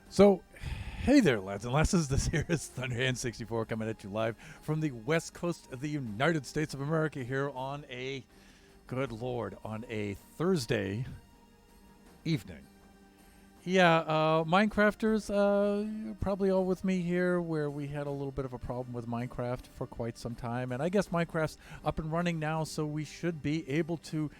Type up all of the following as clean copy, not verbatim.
So, hey there, lads and lasses. This here is Thunderhand64 coming at you live from the west coast of the United States of America here on a, good lord, on a Thursday evening. Yeah, Minecrafters, you're probably all with me here where we had a little bit of a problem with Minecraft for quite some time. And I guess Minecraft's up and running now, so we should be able to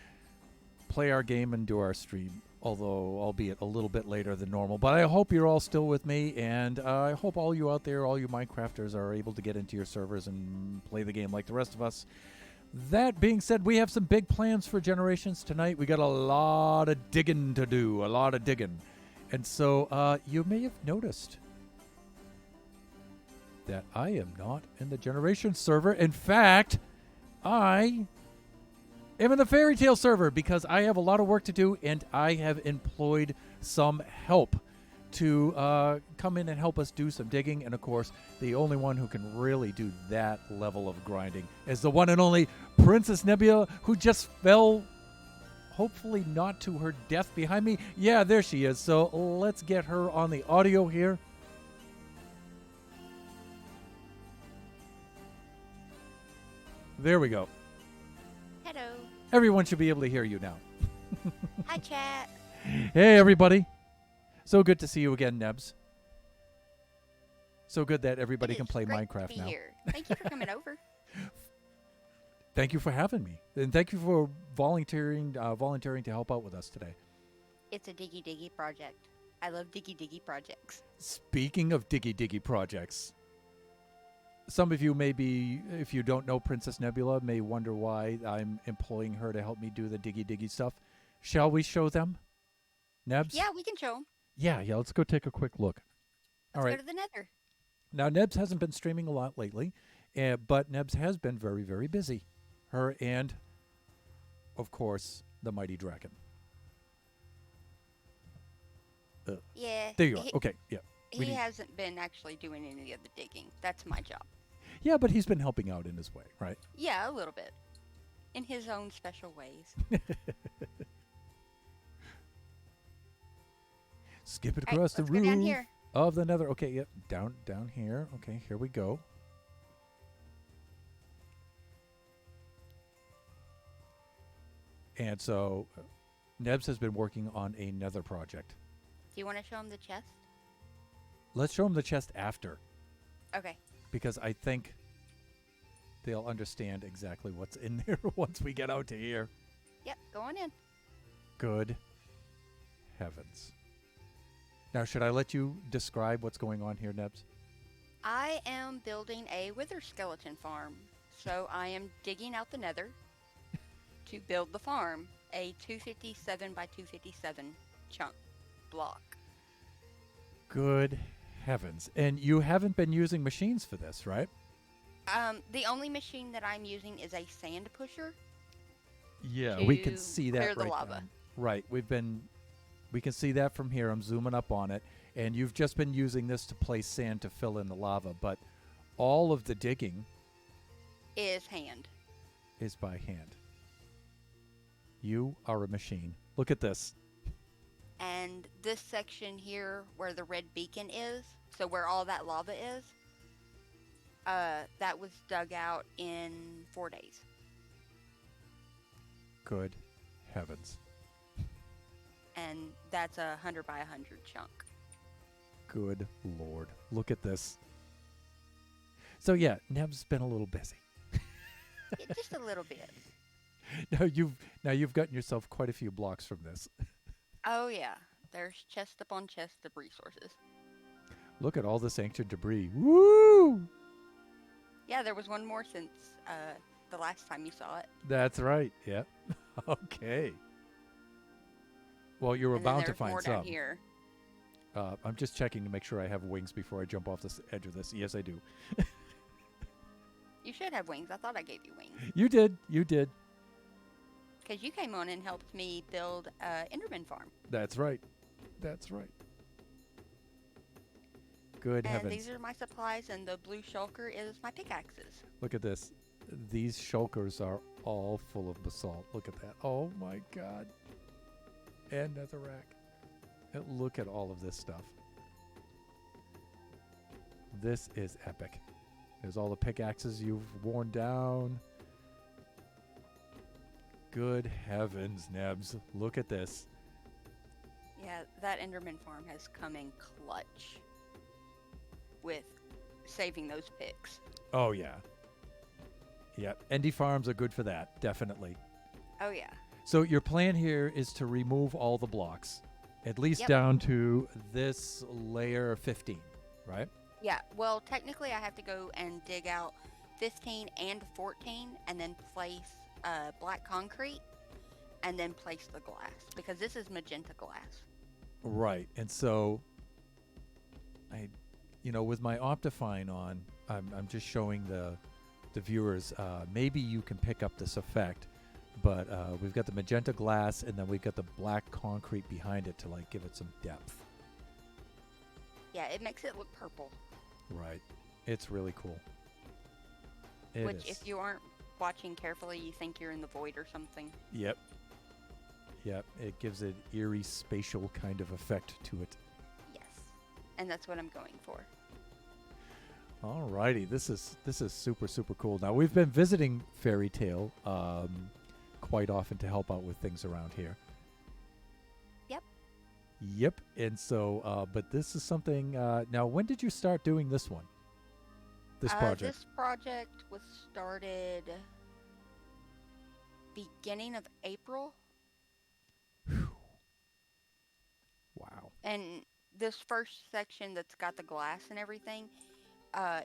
play our game and do our stream, although albeit a little bit later than normal. But I hope you're all still with me, and I hope all you out there, all you Minecrafters, are able to get into your servers and play the game like the rest of us. That being said, we have some big plans for Generations tonight. We got a lot of digging to do, a lot of digging. And so you may have noticed that I am not in the Generations server. In fact, I am in the Fairy Tale server because I have a lot of work to do, and I have employed some help to come in and help us do some digging. And of course, the only one who can really do that level of grinding is the one and only Princess Nebula, who just fell, hopefully not to her death behind me. Yeah, there she is. So let's get her on the audio here. There we go. Hello. Everyone should be able to hear you now. Hi, chat. Hey, everybody. So good to see you again, Nebs. So good that everybody It can is play great Minecraft to be now. Here. Thank you for coming over. Thank you for having me, and thank you for volunteering to help out with us today. It's a diggy diggy project. I love diggy diggy projects. Speaking of diggy projects, some of you maybe, if you don't know Princess Nebula, may wonder why I'm employing her to help me do the diggy stuff. Shall we show them, Nebs? Yeah, we can show them. Yeah. Let's go take a quick look. Let's All right. go to the nether. Now, Nebs hasn't been streaming a lot lately, but Nebs has been very, very busy. Her and, of course, the mighty dragon. Yeah. There you are. Okay, yeah. He hasn't been actually doing any of the digging. That's my job. Yeah, but he's been helping out in his way, right? Yeah, a little bit. In his own special ways. Skip it All right, across the let's go down roof here. of the nether. Okay, yep. Down here. Okay, here we go. And so, Nebs has been working on a nether project. Do you want to show him the chest? Let's show him the chest after, Okay. because I think they'll understand exactly what's in there once we get out to here. Yep, go on in. Good heavens. Now, should I let you describe what's going on here, Nebs? I am building a wither skeleton farm. So I am digging out the nether to build the farm. A 257 by 257 chunk block. Good heavens. And you haven't been using machines for this, right? The only machine that I'm using is a sand pusher. Yeah, we can to see that clear the right lava. now. Right. We can see that from here. I'm zooming up on it. And you've just been using this to place sand to fill in the lava, but all of the digging Is hand. is by hand. You are a machine. Look at this. And this section here where the red beacon is, so where all that lava is, that was dug out in 4 days. Good heavens. And that's a 100 by 100 chunk. Good Lord. Look at this. So yeah, Neb's been a little busy. Yeah, just a little bit. Now you've gotten yourself quite a few blocks from this. Oh yeah, there's chest upon chest of resources. Look at all this ancient debris. Woo! Yeah, there was one more since the last time you saw it. That's right. Yep. Okay. Well, you were And then bound to there's find more some. down here. I'm just checking to make sure I have wings before I jump off this edge of this. Yes, I do. You should have wings. I thought I gave you wings. You did. Because you came on and helped me build Enderman farm. That's right. Good And heavens. these are my supplies, and the blue shulker is my pickaxes. Look at this. These shulkers are all full of basalt. Look at that. Oh my god. And netherrack. And look at all of this stuff. This is epic. There's all the pickaxes you've worn down. Good heavens, Nebs. Look at this. Yeah, that Enderman farm has come in clutch with saving those picks. Oh, yeah. Yep. Endy farms are good for that, definitely. Oh, yeah. So your plan here is to remove all the blocks, at least Yep. down to this layer 15, right? Yeah, well, technically I have to go and dig out 15 and 14 and then place black concrete and then place the glass because this is magenta glass. Right. And so with my Optifine on, I'm just showing the viewers, maybe you can pick up this effect, but we've got the magenta glass and then we've got the black concrete behind it to like give it some depth. Yeah, it makes it look purple. Right. It's really cool. Which, if you aren't watching carefully, you think you're in the void or something. Yep. Yep. It gives an eerie spatial kind of effect to it. Yes. And that's what I'm going for. Alrighty. This is super, super cool. Now, we've been visiting Fairy Tale quite often to help out with things around here. Yep. And so, but this is something, now, when did you start doing this one? This project? This project was started beginning of April. Wow. And this first section that's got the glass and everything,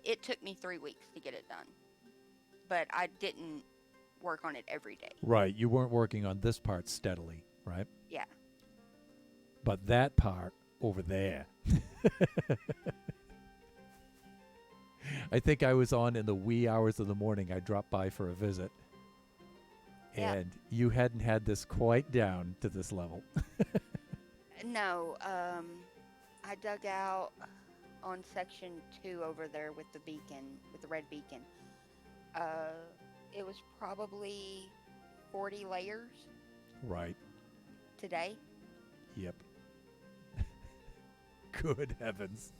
it took me 3 weeks to get it done. But I didn't work on it every day. Right. You weren't working on this part steadily, right? Yeah. But that part over there. I think I was on in the wee hours of the morning. I dropped by for a visit. Yeah. And you hadn't had this quite down to this level. No, I dug out on section 2 over there with the beacon, with the red beacon. It was probably 40 layers Right. today. Yep. Good heavens.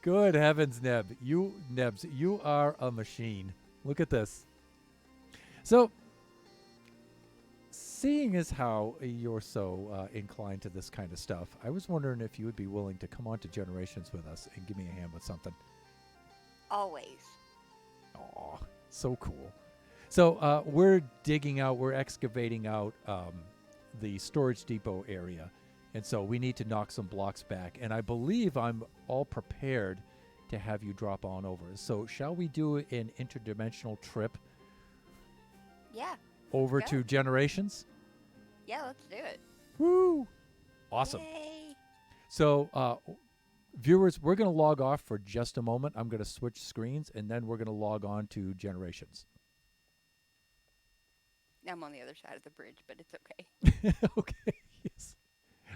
Good heavens, Nebs, you are a machine. Look at this. So, seeing as how you're so inclined to this kind of stuff, I was wondering if you would be willing to come on to Generations with us and give me a hand with something. Always. Aw, so cool. So we're excavating out the storage depot area. And so we need to knock some blocks back. And I believe I'm all prepared to have you drop on over. So shall we do an interdimensional trip Yeah. over Go. to Generations? Yeah, let's do it. Woo! Awesome. Yay. So viewers, we're going to log off for just a moment. I'm going to switch screens, and then we're going to log on to Generations. I'm on the other side of the bridge, but it's okay. Okay, yes.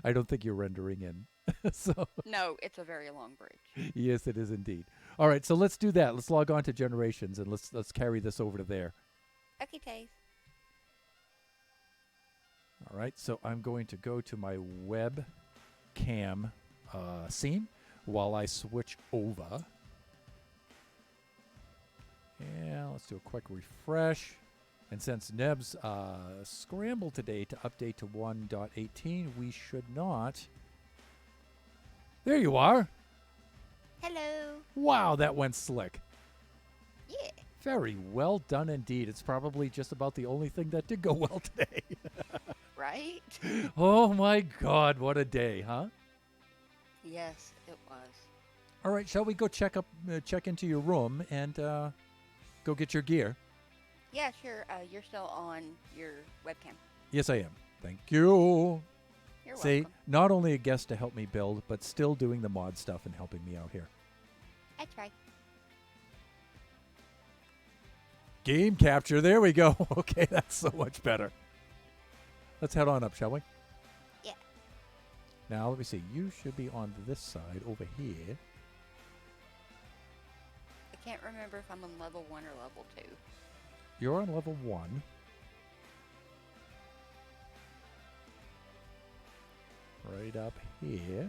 I don't think you're rendering in. So No, it's a very long bridge. yes, it is indeed. All right, so let's do that. Let's log on to Generations, and let's carry this over to there. Okay, Taze. All right, so I'm going to go to my webcam scene while I switch over. Yeah, let's do a quick refresh. And since Nebs scrambled today to update to 1.18, we should not. There you are. Hello. Wow, that went slick. Yeah. Very well done indeed. It's probably just about the only thing that did go well today. Right? Oh my God, what a day, huh? Yes, it was. All right, shall we go check into your room and go get your gear? Yeah, sure. You're still on your webcam. Yes, I am. Thank you. You're See, welcome. not only a guest to help me build, but still doing the mod stuff and helping me out here. I try. Game capture. There we go. Okay, that's so much better. Let's head on up, shall we? Yeah. Now, let me see. You should be on this side over here. I can't remember if I'm on level 1 or level 2. You're on level 1. Right up here.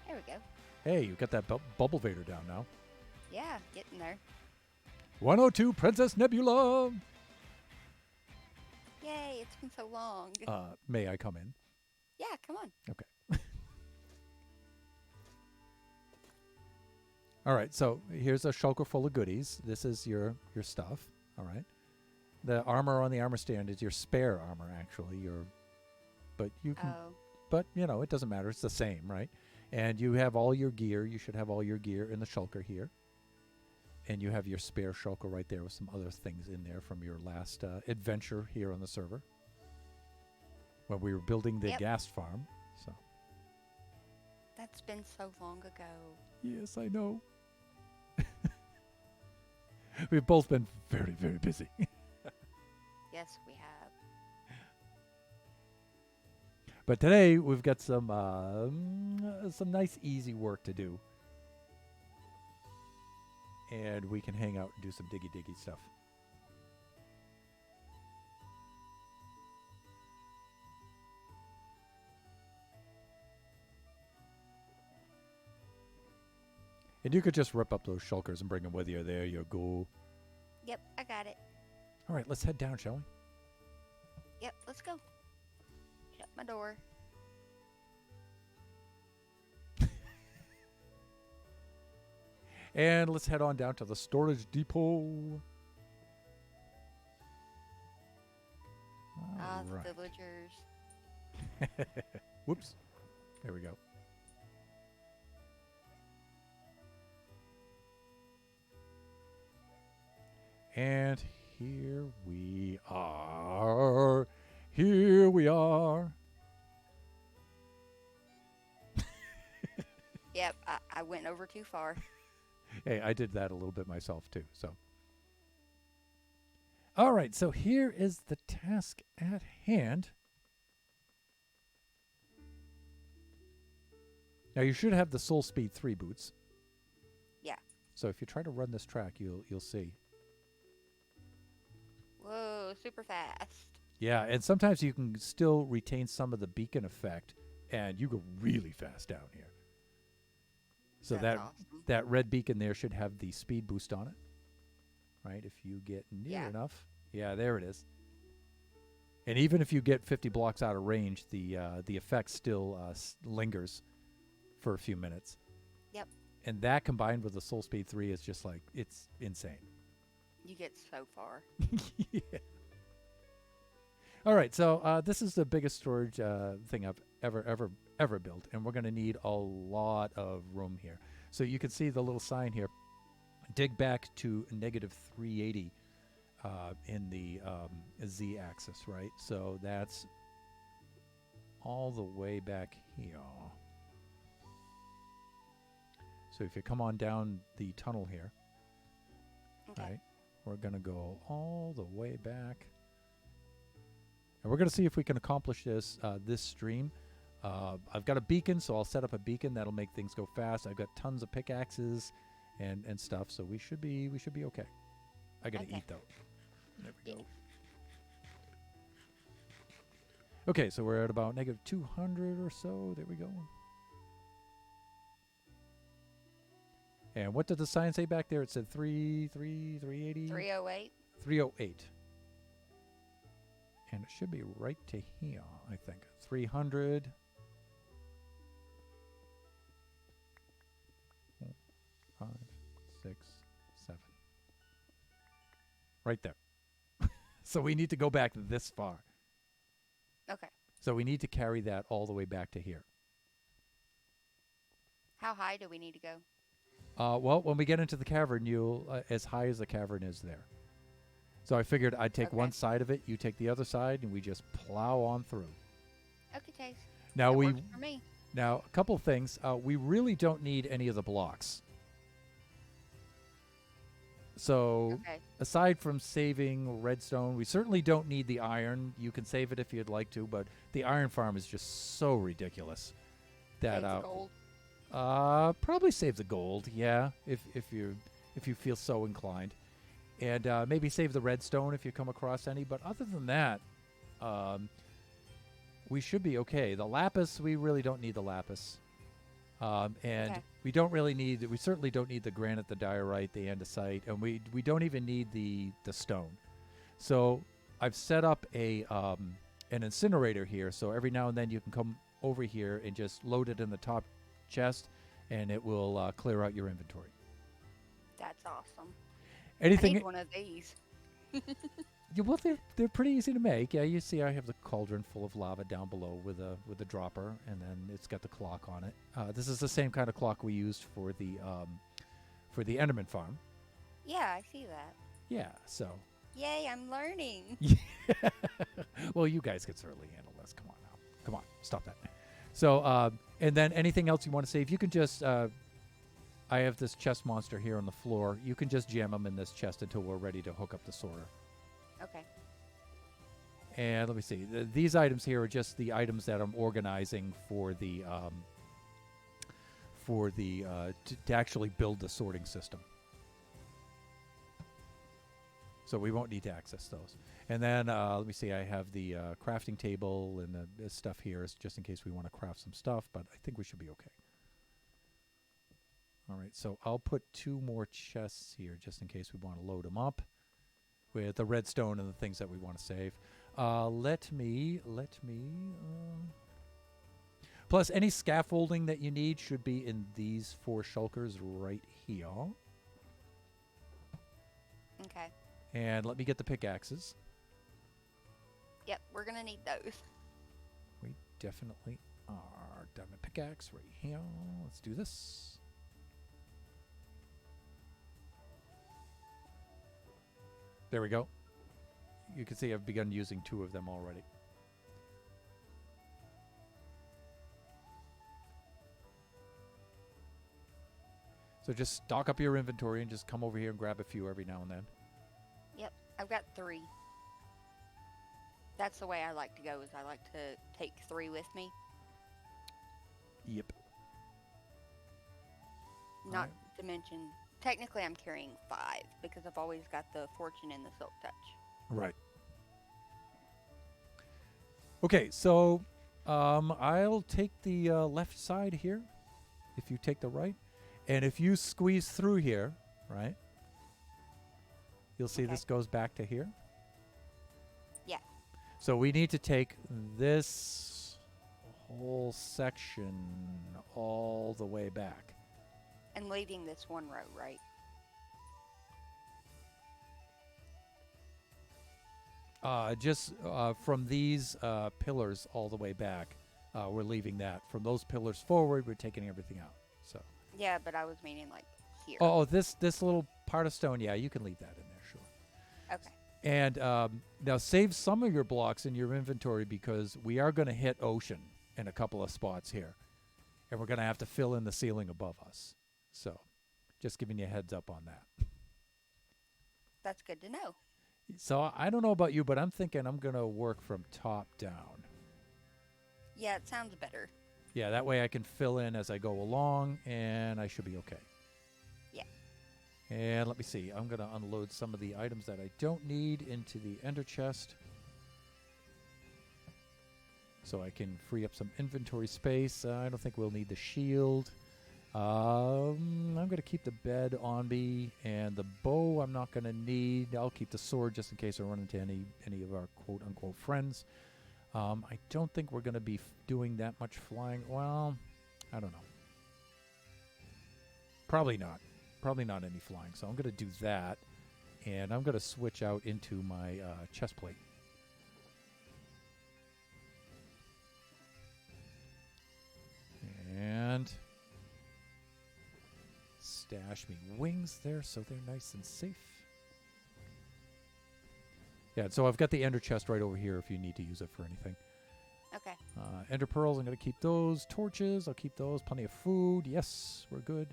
There we go. Hey, you got that bubble vader down now. Yeah, getting there. 102 Princess Nebula. Yay, it's been so long. May I come in? Yeah, come on. Okay. All right, so here's a shulker full of goodies. This is your stuff. All right. The armor on the armor stand is your spare armor, actually. But you can, but you know, it doesn't matter. It's the same, right? And you have all your gear. You should have all your gear in the shulker here. And you have your spare shulker right there with some other things in there from your last adventure here on the server when we were building the gas farm. So that's been so long ago. Yes, I know. We've both been very, very busy. Yes, we have. But today we've got some nice, easy work to do. And we can hang out and do some diggy stuff. And you could just rip up those shulkers and bring them with you. There you go. Yep, I got it. All right, let's head down, shall we? Yep, let's go. Shut my door. And let's head on down to the storage depot. The villagers. Whoops. There we go. And here we are. Here we are. Yep, I went over too far. Hey, I did that a little bit myself too. So, all right. So here is the task at hand. Now you should have the Soul Speed 3 boots. Yeah. So if you try to run this track, you'll see. Whoa, super fast. Yeah, and sometimes you can still retain some of the beacon effect, and you go really fast down here. So That's awesome. that red beacon there should have the speed boost on it, right? If you get near enough. Yeah, there it is. And even if you get 50 blocks out of range, the effect still lingers for a few minutes. Yep. And that combined with the Soul Speed 3 is just like, it's insane. You get so far. Yeah. All right, so this is the biggest storage thing I've ever built, and we're going to need a lot of room here. So you can see the little sign here, dig back to -380 in the z-axis, right? So that's all the way back here. So if you come on down the tunnel here, right, we're going to go all the way back. And we're going to see if we can accomplish this this stream. I've got a beacon, so I'll set up a beacon. That'll make things go fast. I've got tons of pickaxes and stuff, so we should be okay. I got to eat, though. There we go. Okay, so we're at about -200 or so. There we go. And what did the sign say back there? It said 380? 308. 308. And it should be right to here, I think. 300. 4, 5, 6, 7. Right there. So we need to go back this far. Okay. So we need to carry that all the way back to here. How high do we need to go? Well, when we get into the cavern, you'll as high as the cavern is there. So I figured I'd take one side of it, you take the other side, and we just plow on through. Okay, Chase. Now that works for me. Now a couple things. We really don't need any of the blocks. So aside from saving redstone, we certainly don't need the iron. You can save it if you'd like to, but the iron farm is just so ridiculous that save the gold. Probably save the gold, yeah, if you feel so inclined. And maybe save the redstone if you come across any. But other than that, we should be okay. The lapis, we really don't need the lapis. And Okay. we don't really need, we certainly don't need the granite, the diorite, the andesite, and we don't even need the stone. So I've set up an incinerator here, so every now and then you can come over here and just load it in the top chest, and it will clear out your inventory. That's awesome. I Anything? need one of these. Yeah, well, they're pretty easy to make. Yeah, you see, I have the cauldron full of lava down below with a dropper, and then it's got the clock on it. This is the same kind of clock we used for the Enderman farm. Yeah, I see that. Yeah, so. Yay, I'm learning. Yeah. Well, you guys can certainly handle this. Come on now. Come on, stop that. So, and then anything else you want to say? If you can just, I have this chest monster here on the floor. You can just jam them in this chest until we're ready to hook up the sorter. Okay. And let me see. These items here are just the items that I'm organizing for the to actually build the sorting system. So we won't need to access those. And then let me see. I have the crafting table and the stuff here, just in case we want to craft some stuff. But I think we should be okay. All right. So I'll put 2 more chests here, just in case we want to load them up with the redstone and the things that we want to save. Let me. Plus, any scaffolding that you need should be in these 4 shulkers right here. Okay. And let me get the pickaxes. Yep, we're gonna need those. We definitely are. Diamond pickaxe right here. Let's do this. There we go. You can see I've begun using 2 of them already. So just stock up your inventory and just come over here and grab a few every now and then. Yep, I've got 3. That's the way I like to go, is I like to take 3 with me. Yep. Not Alright. to mention, technically I'm carrying 5 because I've always got the fortune and the silk touch. Right. Okay, so I'll take the left side here if you take the right. And if you squeeze through here, right, you'll see Okay. this goes back to here. Yeah. So we need to take this whole section all the way back. And leaving this one row, right? Just from these pillars all the way back, we're leaving that. From those pillars forward, we're taking everything out. So. Yeah, but I was meaning like here. Oh, this little part of stone, yeah, you can leave that in there, sure. Okay. And now save some of your blocks in your inventory because we are going to hit ocean in a couple of spots here. And we're going to have to fill in the ceiling above us. So just giving you a heads up on that. That's good to know. So I don't know about you, but I'm thinking I'm going to work from top down. Yeah, it sounds better. Yeah, that way I can fill in as I go along, and I should be okay. Yeah. And let me see. I'm going to unload some of the items that I don't need into the ender chest, so I can free up some inventory space. I don't think we'll need the shield. I'm going to keep the bed on me, and the bow I'm not going to need. I'll keep the sword just in case I run into any of our quote-unquote friends. I don't think we're going to be doing that much flying. Well, I don't know. Probably not. Probably not any flying. So I'm going to do that. And I'm going to switch out into my chest plate. And stash me wings there so they're nice and safe. Yeah, so I've got the ender chest right over here if you need to use it for anything. Okay. Ender pearls, I'm going to keep those. Torches, I'll keep those. Plenty of food. Yes, we're good.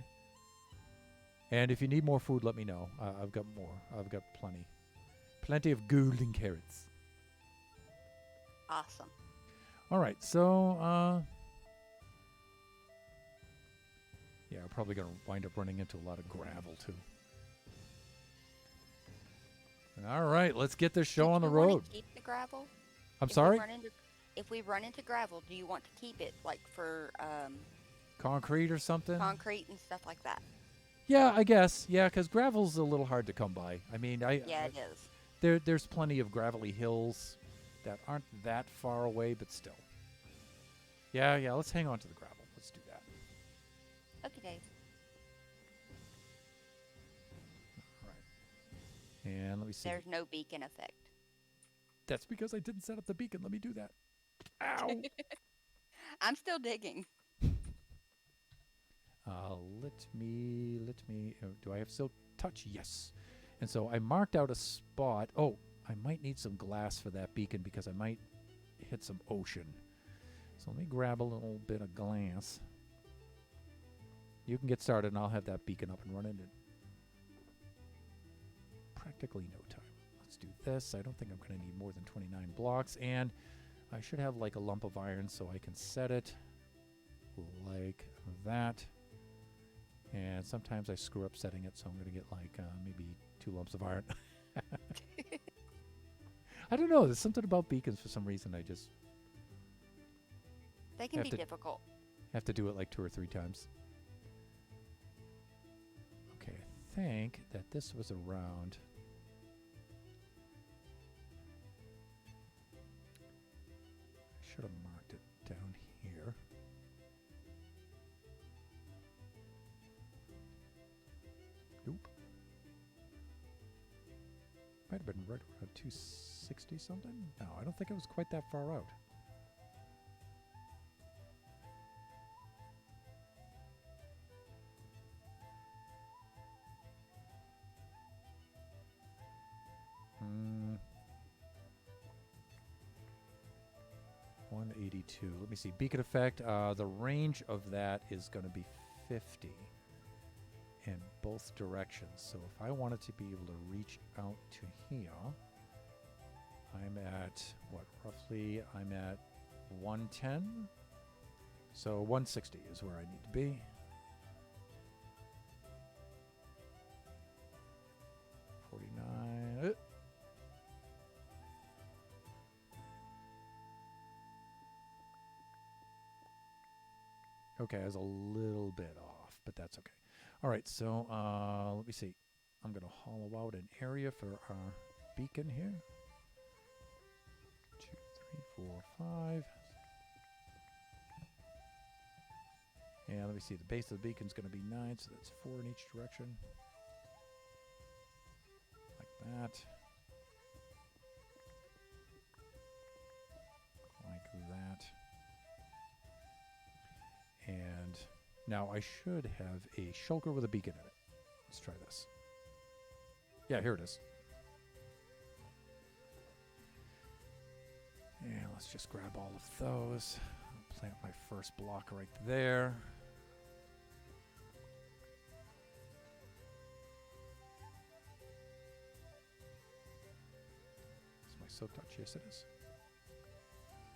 And if you need more food, let me know. I've got more. I've got plenty. Plenty of golden carrots. Awesome. All right, so yeah, I'm probably going to wind up running into a lot of gravel, too. All right, let's get this show on the road. Do you want to keep the gravel? I'm sorry? If we run into gravel, do you want to keep it, like, for Concrete or something? concrete and stuff like that. Yeah, I guess. Yeah, because gravel's a little hard to come by. I mean, Yeah, it is. there's plenty of gravelly hills that aren't that far away, but still. Yeah, let's hang on to the gravel. Let's do that. Okay, Dave. All right. And let me see. There's no beacon effect. That's because I didn't set up the beacon. Let me do that. Ow! I'm still digging. Let me. Do I have silk touch? Yes. And so I marked out a spot. Oh, I might need some glass for that beacon because I might hit some ocean. So let me grab a little bit of glass. You can get started, and I'll have that beacon up and running in practically no time. Let's do this. I don't think I'm going to need more than 29 blocks, and I should have like a lump of iron so I can set it like that. And sometimes I screw up setting it, so I'm going to get like maybe 2 lumps of iron. I don't know. There's something about beacons for some reason. I just They can be difficult. have to do it like 2 or 3 times. Okay, I think that this was around. I should have marked it down here. Nope. Might have been right around 260 something. No, I don't think it was quite that far out. Hmm. 182. Let me see. Beacon effect. The range of that is going to be 50 in both directions. So if I wanted to be able to reach out to here, I'm at what? Roughly, I'm at 110. So 160 is where I need to be. $49. Okay, I was a little bit off, but that's okay. All right, so let me see. I'm going to hollow out an area for our beacon here. 2, 3, 4, 5. And let me see. The base of the beacon's going to be 9, so that's 4 in each direction. Like that. Like that. And now I should have a shulker with a beacon in it. Let's try this. Yeah, here it is. And let's just grab all of those. I'll plant my first block right there. Is my silk touch? Yes, it is.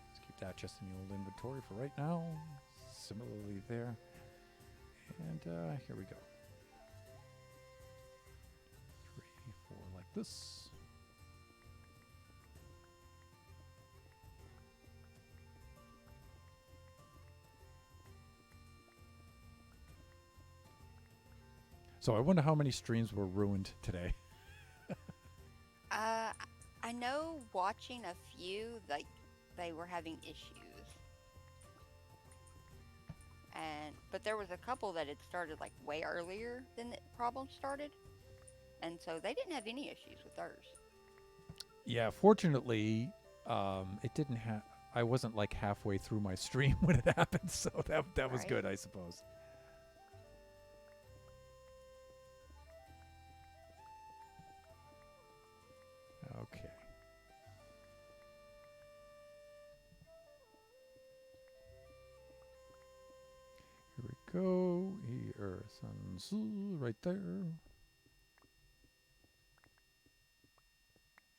Let's keep that just in the old inventory for right now. Similarly there. And here we go. 3, 4 like this. So I wonder how many streams were ruined today. I know watching a few, like, they were having issues. But there was a couple that had started like way earlier than the problem started, and so they didn't have any issues with theirs. Yeah, fortunately, it didn't have. I wasn't like halfway through my stream when it happened, so that was good, I suppose. Okay. Here we go. Earth and sea right there.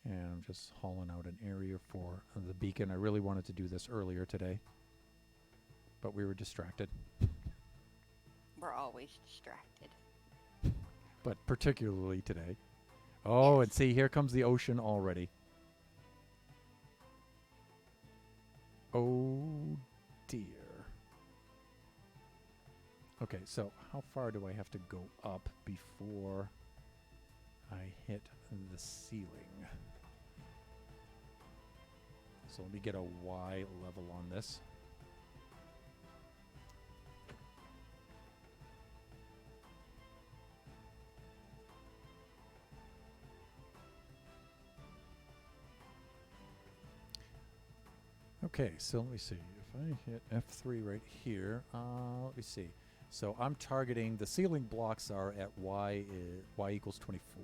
And I'm just hauling out an area for the beacon. I really wanted to do this earlier today, but we were distracted. We're always distracted. But particularly today. Oh, Yes. and see, here comes the ocean already. Oh, dear. Okay, so how far do I have to go up before I hit the ceiling? So let me get a Y level on this. Okay, so let me see. If I hit F3 right here, let me see. So I'm targeting, the ceiling blocks are at Y equals 24.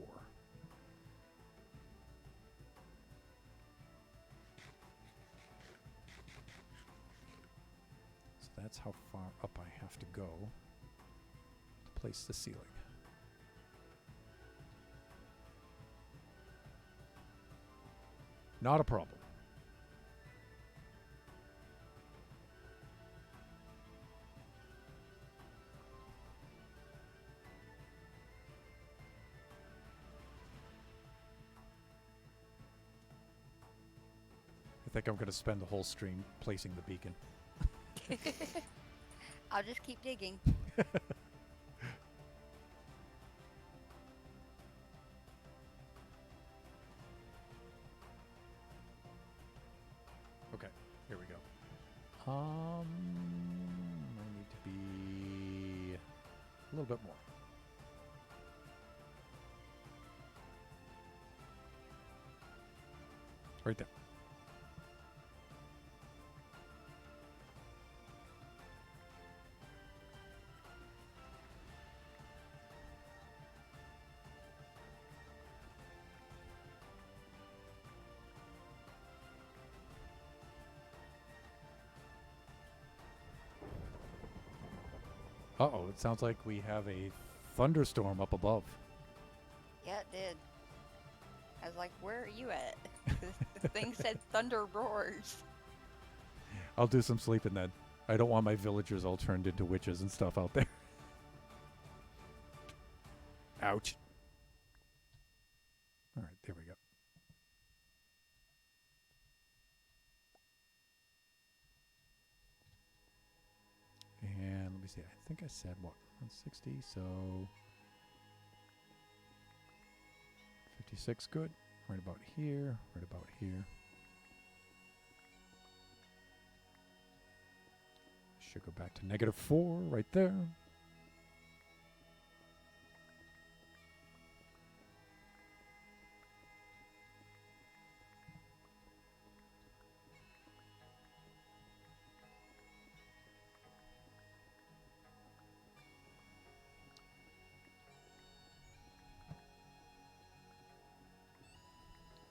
So that's how far up I have to go to place the ceiling. Not a problem. I think I'm going to spend the whole stream placing the beacon. I'll just keep digging. Okay, here we go. I need to be a little bit more. Right there. Uh-oh, it sounds like we have a thunderstorm up above. Yeah, it did. I was like, where are you at? The thing said thunder roars. I'll do some sleeping then. I don't want my villagers all turned into witches and stuff out there. Ouch. All right, there we go. And let me see. I think I said, what, 160? So 56, good. Right about here, right about here. Should go back to -4 right there.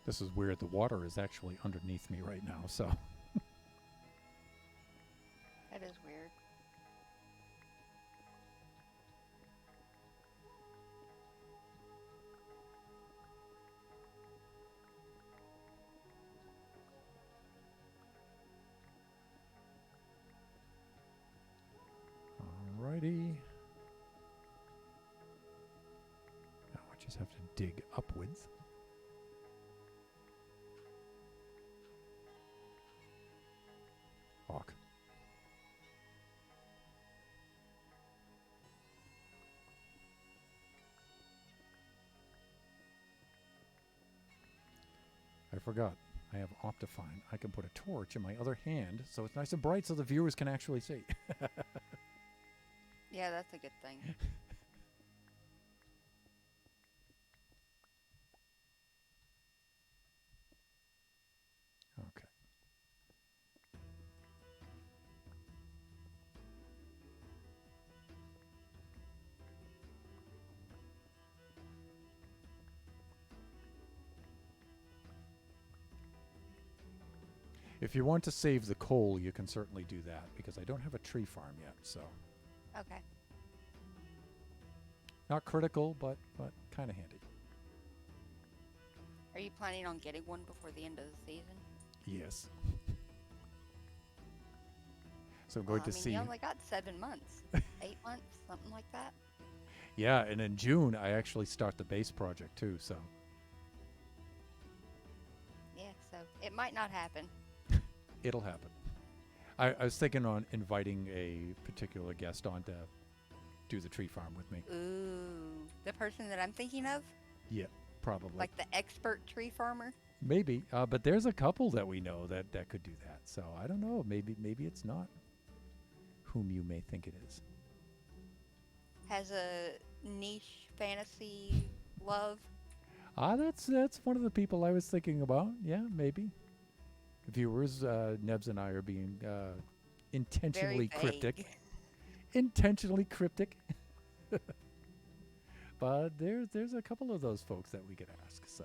This is weird. The water is actually underneath me right now, so. That is weird. Alrighty. Now I just have to dig upwards. Hawk. I forgot. I have Optifine. I can put a torch in my other hand so it's nice and bright so the viewers can actually see. Yeah, that's a good thing. Okay. If you want to save the coal, you can certainly do that because I don't have a tree farm yet, so. Okay. Not critical, but kind of handy. Are you planning on getting one before the end of the season? Yes. So I'm going to see. You only got 7 months. 8 months, something like that. Yeah, and in June I actually start the base project too, so. Yeah, so it might not happen. It'll happen. I was thinking on inviting a particular guest on to do the tree farm with me. Ooh, the person that I'm thinking of? Yeah, probably. Like the expert tree farmer? Maybe, but there's a couple that we know that could do that. So I don't know. Maybe it's not whom you may think it is. Has a niche fantasy love? That's one of the people I was thinking about. Yeah, maybe. Viewers, Nebs and I are being intentionally Very cryptic. vague. Intentionally cryptic. But there's a couple of those folks that we could ask. So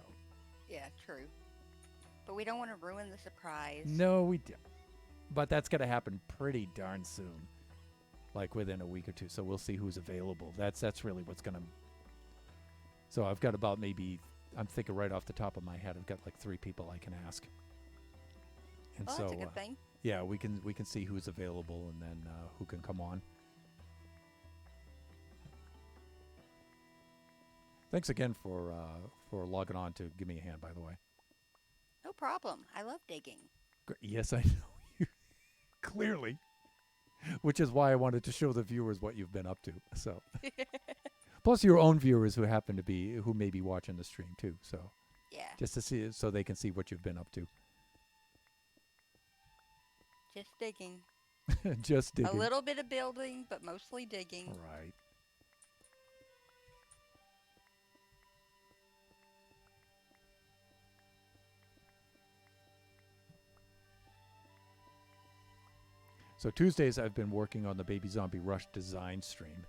Yeah, true. But we don't want to ruin the surprise. no, we don't. But that's gonna happen pretty darn soon, like within a week or two. So we'll see who's available. That's really what's gonna. So I've got about maybe, I'm thinking right off the top of my head, I've got like 3 people I can ask. And Well, so that's a good thing. yeah, we can see who's available and then who can come on. Thanks again for logging on to give me a hand, by the way. No problem. I love digging. Yes, I know you clearly, which is why I wanted to show the viewers what you've been up to. So, plus your own viewers who may be watching the stream too. So, Yeah, just to see, so they can see what you've been up to. just digging. Just digging. A little bit of building, but mostly digging. Right. So Tuesdays I've been working on the Baby Zombie Rush design stream.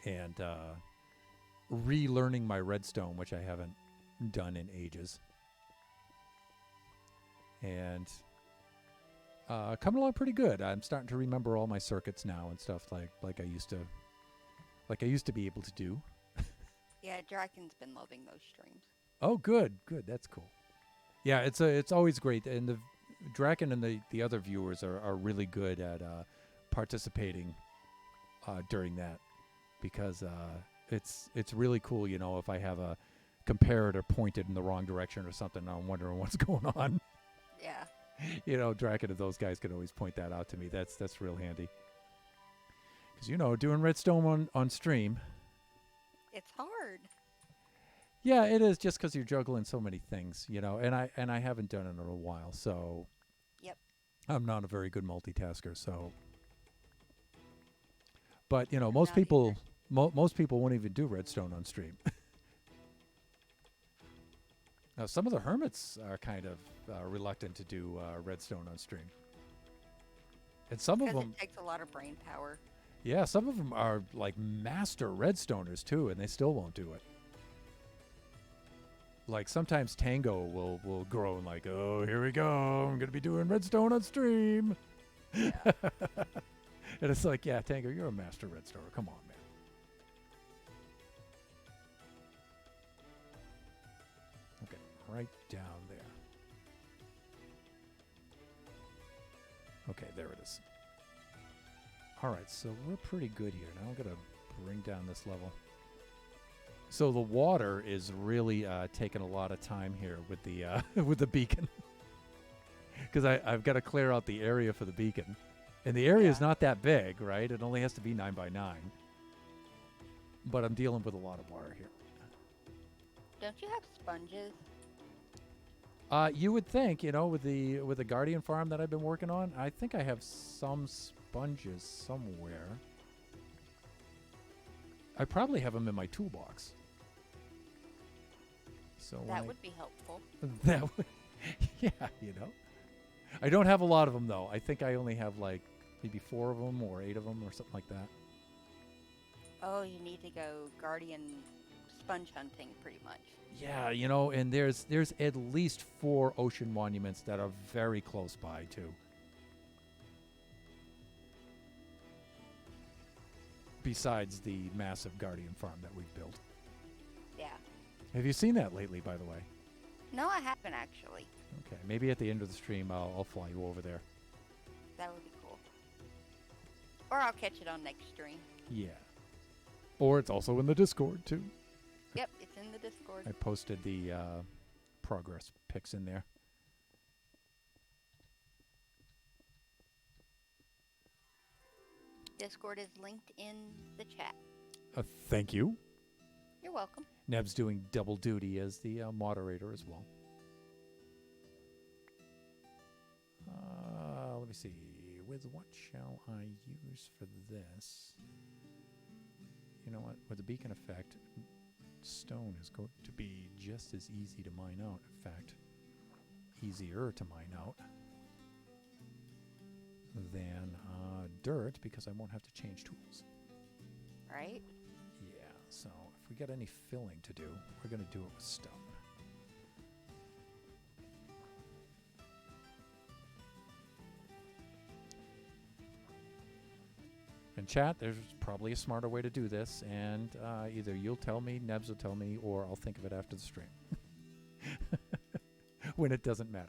And relearning my redstone, which I haven't done in ages. And coming along pretty good. I'm starting to remember all my circuits now and stuff like I used to be able to do. Yeah, Draken's been loving those streams. Oh, good. That's cool. Yeah, it's always great, and the Draken and the other viewers are really good at participating during that, because it's really cool. You know, if I have a comparator pointed in the wrong direction or something, I'm wondering what's going on. Yeah. You know, Draken and those guys can always point that out to me. That's real handy. Because, you know, doing redstone on stream. It's hard. Yeah, it is, just because you're juggling so many things, you know, and I haven't done it in a while, so. Yep. I'm not a very good multitasker, so. But, you know, most Not people most people won't even do redstone on stream. Now, some of the hermits are kind of reluctant to do redstone on stream. And some of Because them, it takes a lot of brain power. yeah, some of them are like master redstoners too, and they still won't do it. Like sometimes Tango will groan like, oh, here we go, I'm going to be doing redstone on stream. Yeah. And it's like, yeah, Tango, you're a master redstoner. Come on, man. Okay, right down there. Okay, there it is. All right, so we're pretty good here. Now I'm going to bring down this level. So the water is really taking a lot of time here with the with the beacon, because I've got to clear out the area for the beacon, and the area is Yeah. not that big, right? It only has to be 9 by 9. But I'm dealing with a lot of water here. Don't you have sponges? You would think, you know, with the Guardian farm that I've been working on, I think I have some sponges somewhere. I probably have them in my toolbox. So That would be helpful. that would, yeah, you know. I don't have a lot of them though. I think I only have like maybe 4 of them or 8 of them or something like that. Oh, you need to go guardian sponge hunting, pretty much. Yeah, you know, and there's at least 4 ocean monuments that are very close by too. Besides the massive Guardian farm that we've built. Yeah. Have you seen that lately, by the way? No, I haven't actually. Okay, maybe at the end of the stream I'll fly you over there. That would be cool. Or I'll catch it on next stream. Yeah. Or it's also in the Discord too. Yep, it's in the Discord. I posted the progress pics in there. Discord is linked in the chat. Thank you. You're welcome. Neb's doing double duty as the moderator as well. Let me see. With what shall I use for this? You know what? With the beacon effect, stone is going to be just as easy to mine out. In fact, easier to mine out than dirt, because I won't have to change tools. Right? Yeah, so if we got any filling to do, we're going to do it with stone. In chat, there's probably a smarter way to do this, and either you'll tell me, Nebs will tell me, or I'll think of it after the stream. When it doesn't matter.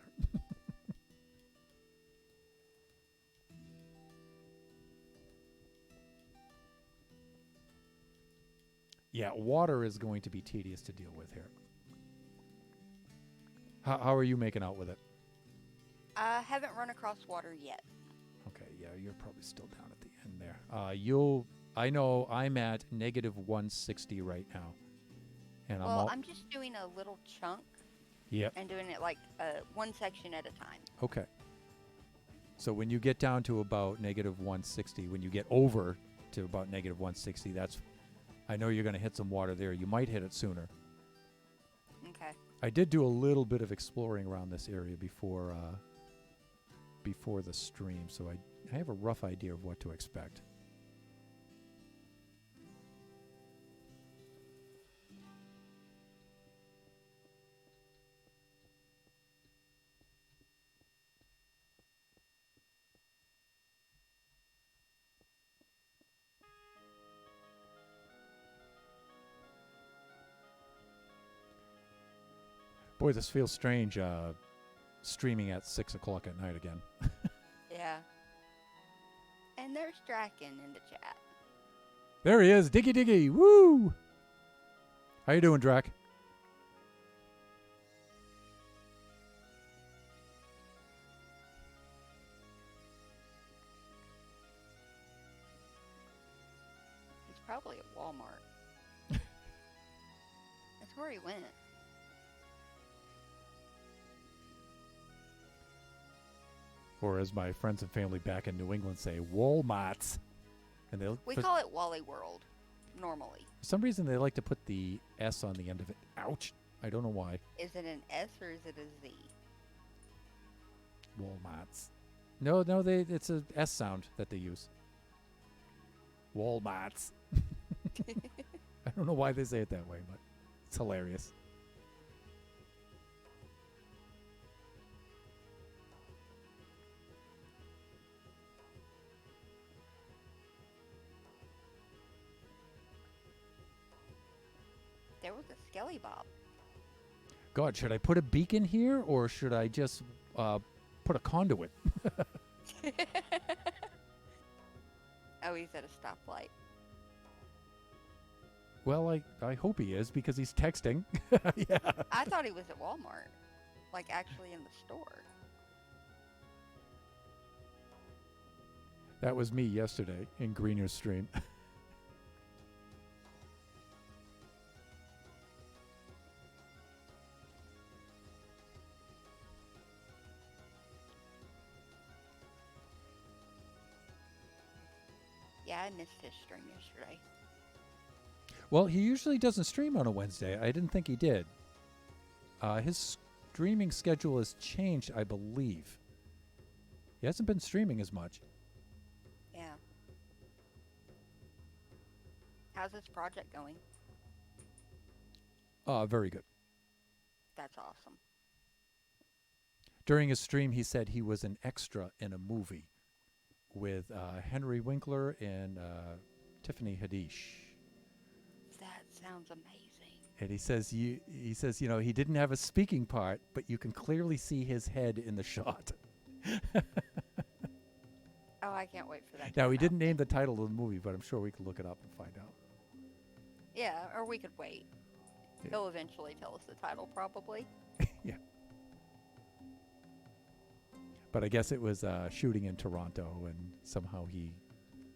Yeah, water is going to be tedious to deal with here. How are you making out with it? I haven't run across water yet. Okay, yeah, you're probably still down at the end there. I know I'm at negative 160 right now. And I'm just doing a little chunk. Yep. And doing it like one section at a time. Okay. So when you get down to about negative 160, when you get over to about negative 160, I know you're going to hit some water there. You might hit it sooner. Okay. I did do a little bit of exploring around this area before the stream, so I have a rough idea of what to expect. Boy, this feels strange, streaming at 6 o'clock at night again. Yeah. And there's Draken in the chat. There he is. Diggy Diggy. Woo! How you doing, Drac? He's probably at Walmart. That's where he went. Or as my friends and family back in New England say, Walmarts. And We call it Wally World, normally. For some reason, they like to put the S on the end of it. Ouch. I don't know why. Is it an S or is it a Z? Walmarts. No, it's a S sound that they use. Walmarts. I don't know why they say it that way, but it's hilarious. There was a Skelly Bob. God, should I put a beacon here, or should I just put a conduit? Oh, he's at a stoplight. Well, I hope he is, because he's texting. Yeah. I thought he was at Walmart. Like, actually in the store. That was me yesterday in Greener's stream. Yeah, I missed his stream yesterday. Well, he usually doesn't stream on a Wednesday. I didn't think he did. His streaming schedule has changed, I believe. He hasn't been streaming as much. Yeah. How's this project going? Very good. That's awesome. During his stream, he said he was an extra in a movie with Henry Winkler and Tiffany Haddish. That sounds amazing. And he says, he didn't have a speaking part, but you can clearly see his head in the shot. Oh, I can't wait for that. Now, he didn't name the title of the movie, but I'm sure we can look it up and find out. Yeah, or we could wait. Yeah. He'll eventually tell us the title, probably. Yeah. But I guess it was shooting in Toronto, and somehow he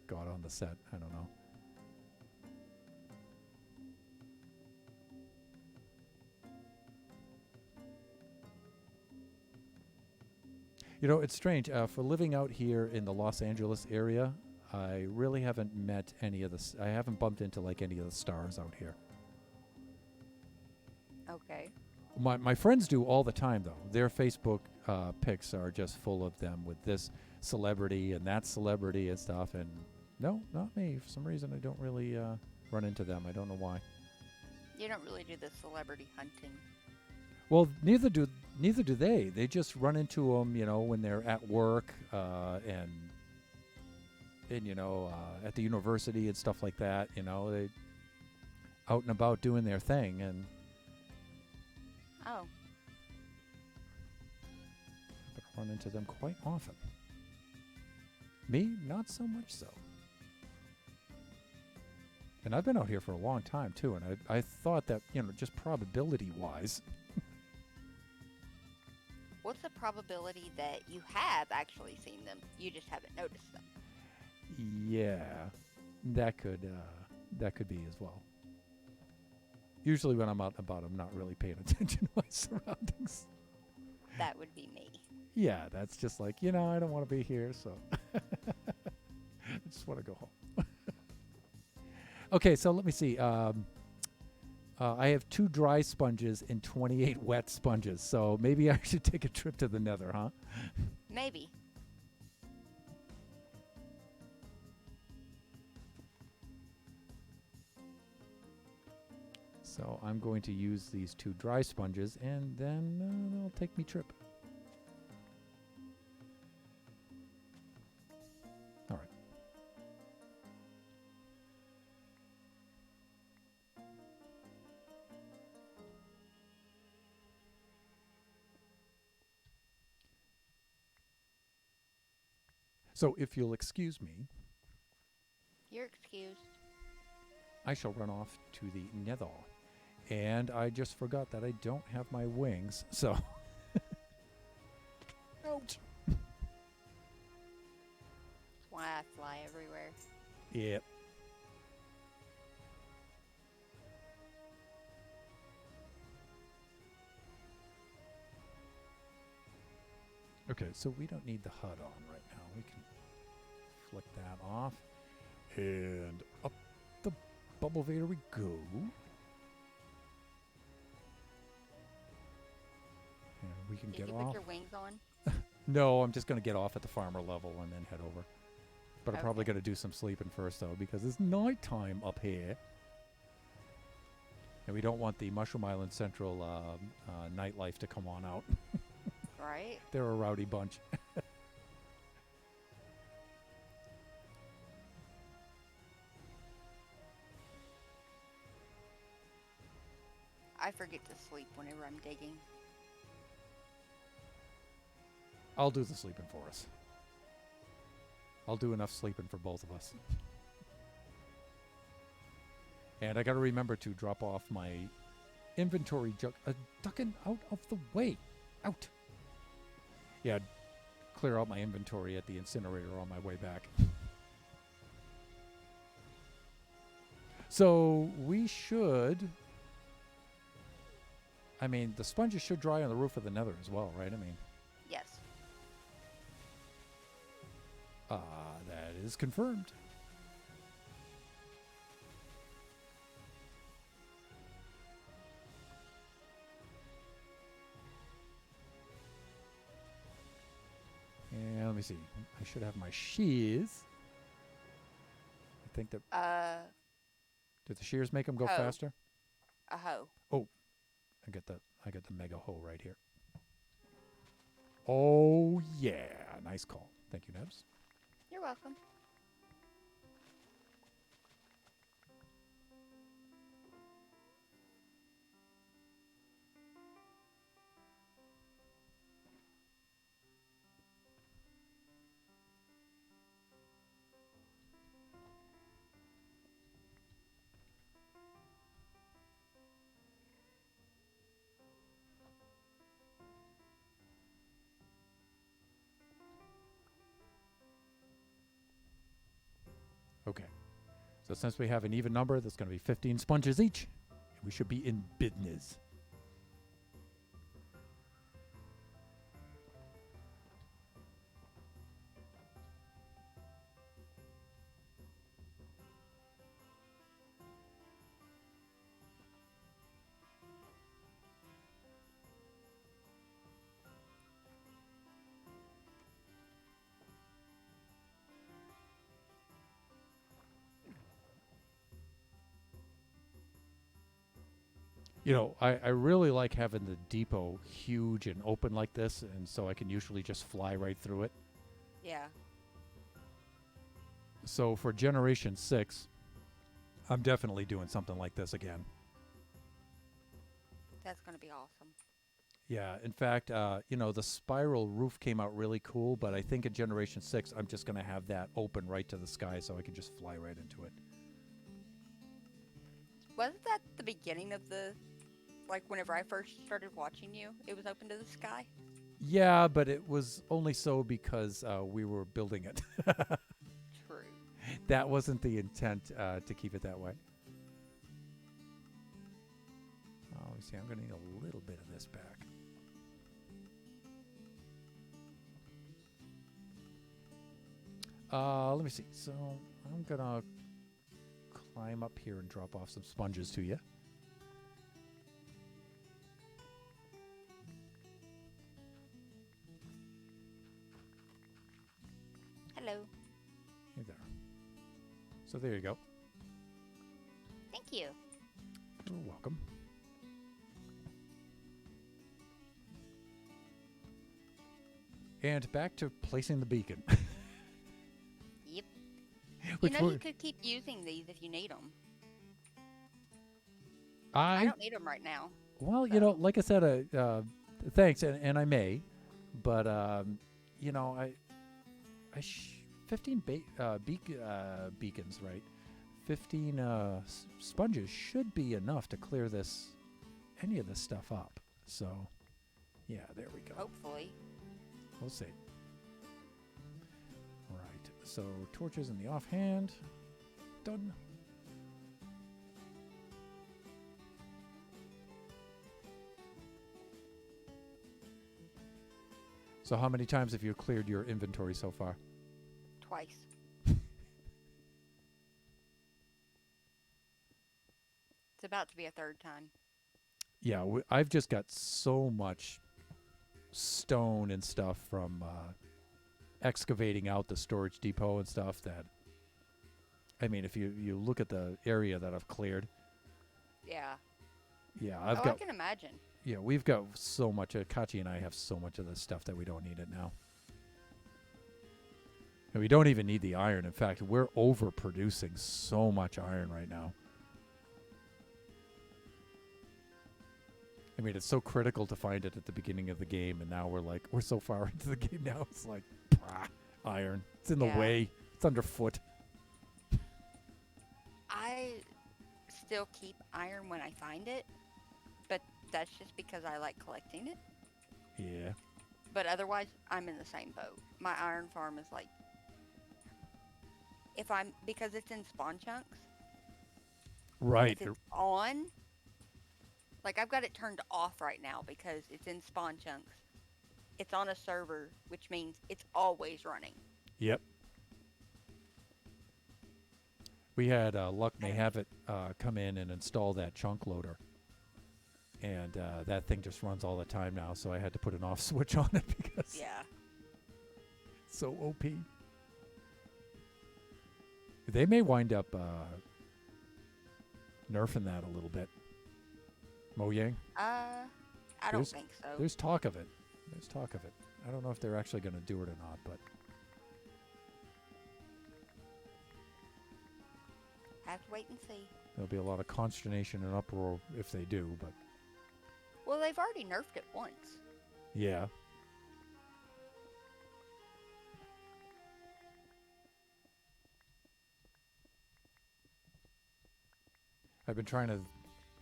got on the set. I don't know. You know, it's strange. For living out here in the Los Angeles area, I really haven't met any of the. I haven't bumped into like any of the stars out here. Okay. My friends do all the time though. Their Facebook pics are just full of them with this celebrity and that celebrity and stuff. And no, not me. For some reason, I don't really run into them. I don't know why. You don't really do the celebrity hunting. Well, neither do they. They just run into them, you know, when they're at work and you know at the university and stuff like that. You know, they out and about doing their thing, and Oh. but I run into them quite often. Me, not so much so. And I've been out here for a long time too, and I thought that, you know, just probability-wise. What's the probability that you have actually seen them? You just haven't noticed them. Yeah, that could be as well. Usually when I'm out and about, I'm not really paying attention to my surroundings. That would be me. Yeah, that's just like, you know, I don't want to be here, so I just want to go home. Okay, so let me see. I have 2 dry sponges and 28 wet sponges, so maybe I should take a trip to the Nether, huh? Maybe. So I'm going to use these 2 dry sponges, and then they'll take me trip. All right. So if you'll excuse me, You're excused. I shall run off to the Nether. And I just forgot that I don't have my wings, so... Ouch! That's why I fly everywhere. Yep. Okay, so we don't need the HUD on right now. We can flick that off. And up the bubble vader we go. And we can Did get you off. put your wings on? No, I'm just going to get off at the farmer level and then head over. But I'm probably Okay. going to do some sleeping first, though, because it's nighttime up here. And we don't want the Mushroom Island Central nightlife to come on out. Right? They're a rowdy bunch. I forget to sleep whenever I'm digging. I'll do the sleeping for us. I'll do enough sleeping for both of us. And I got to remember to drop off my inventory ducking out of the way. Out. Yeah, clear out my inventory at the incinerator on my way back. So we should... I mean, the sponges should dry on the roof of the Nether as well, right? I mean... Yes. That is confirmed. And let me see. I should have my shears. I think that... Did the shears make them go hoe. faster? A hoe. Oh, I got the mega hoe right here. Oh yeah, nice call. Thank you, Nebs. You're welcome. So since we have an even number, that's going to be 15 sponges each. We should be in business. You know, I really like having the depot huge and open like this, and so I can usually just fly right through it. Yeah. So for Generation 6, I'm definitely doing something like this again. That's going to be awesome. Yeah, in fact, you know, the spiral roof came out really cool, but I think in Generation 6, I'm just going to have that open right to the sky so I can just fly right into it. Wasn't that the beginning of the, like, whenever I first started watching you, it was open to the sky? Yeah, but it was only so because we were building it. True. That wasn't the intent to keep it that way. Oh, let me see. I'm going to need a little bit of this back. Let me see. So I'm going to climb up here and drop off some sponges to you. Hello. Hey there. So there you go. Thank you. You're welcome. And back to placing the beacon. Yep. Which you know, one? you could keep using these if you need them. I don't need them right now. Well, so. you know, like I said, thanks, and I may, but you know, 15 beacons, right? 15 sponges should be enough to clear any of this stuff up. So, yeah, there we go. Hopefully. We'll see. Right. So torches in the offhand. Done. So how many times have you cleared your inventory so far? Twice. It's about to be a third time. Yeah, I've just got so much stone and stuff from excavating out the storage depot and stuff that, I mean, if you look at the area that I've cleared. Yeah. Yeah, I can imagine. Yeah, we've got so much. Kachi and I have so much of this stuff that we don't need it now. And we don't even need the iron. In fact, we're overproducing so much iron right now. I mean, it's so critical to find it at the beginning of the game, and now we're so far into the game now, it's like, iron. It's in the way. It's underfoot. I still keep iron when I find it, but that's just because I like collecting it. Yeah. But otherwise, I'm in the same boat. My iron farm is like, because it's in spawn chunks. Right. If it's on, like I've got it turned off right now because it's in spawn chunks. It's on a server, which means it's always running. Yep. We had Luck may have it come in and install that chunk loader. And that thing just runs all the time now, so I had to put an off switch on it because it's so OP. They may wind up nerfing that a little bit. Mojang? I don't think so. There's talk of it. I don't know if they're actually going to do it or not, but have to wait and see. There'll be a lot of consternation and uproar if they do, but well, they've already nerfed it once. Yeah. I've been trying to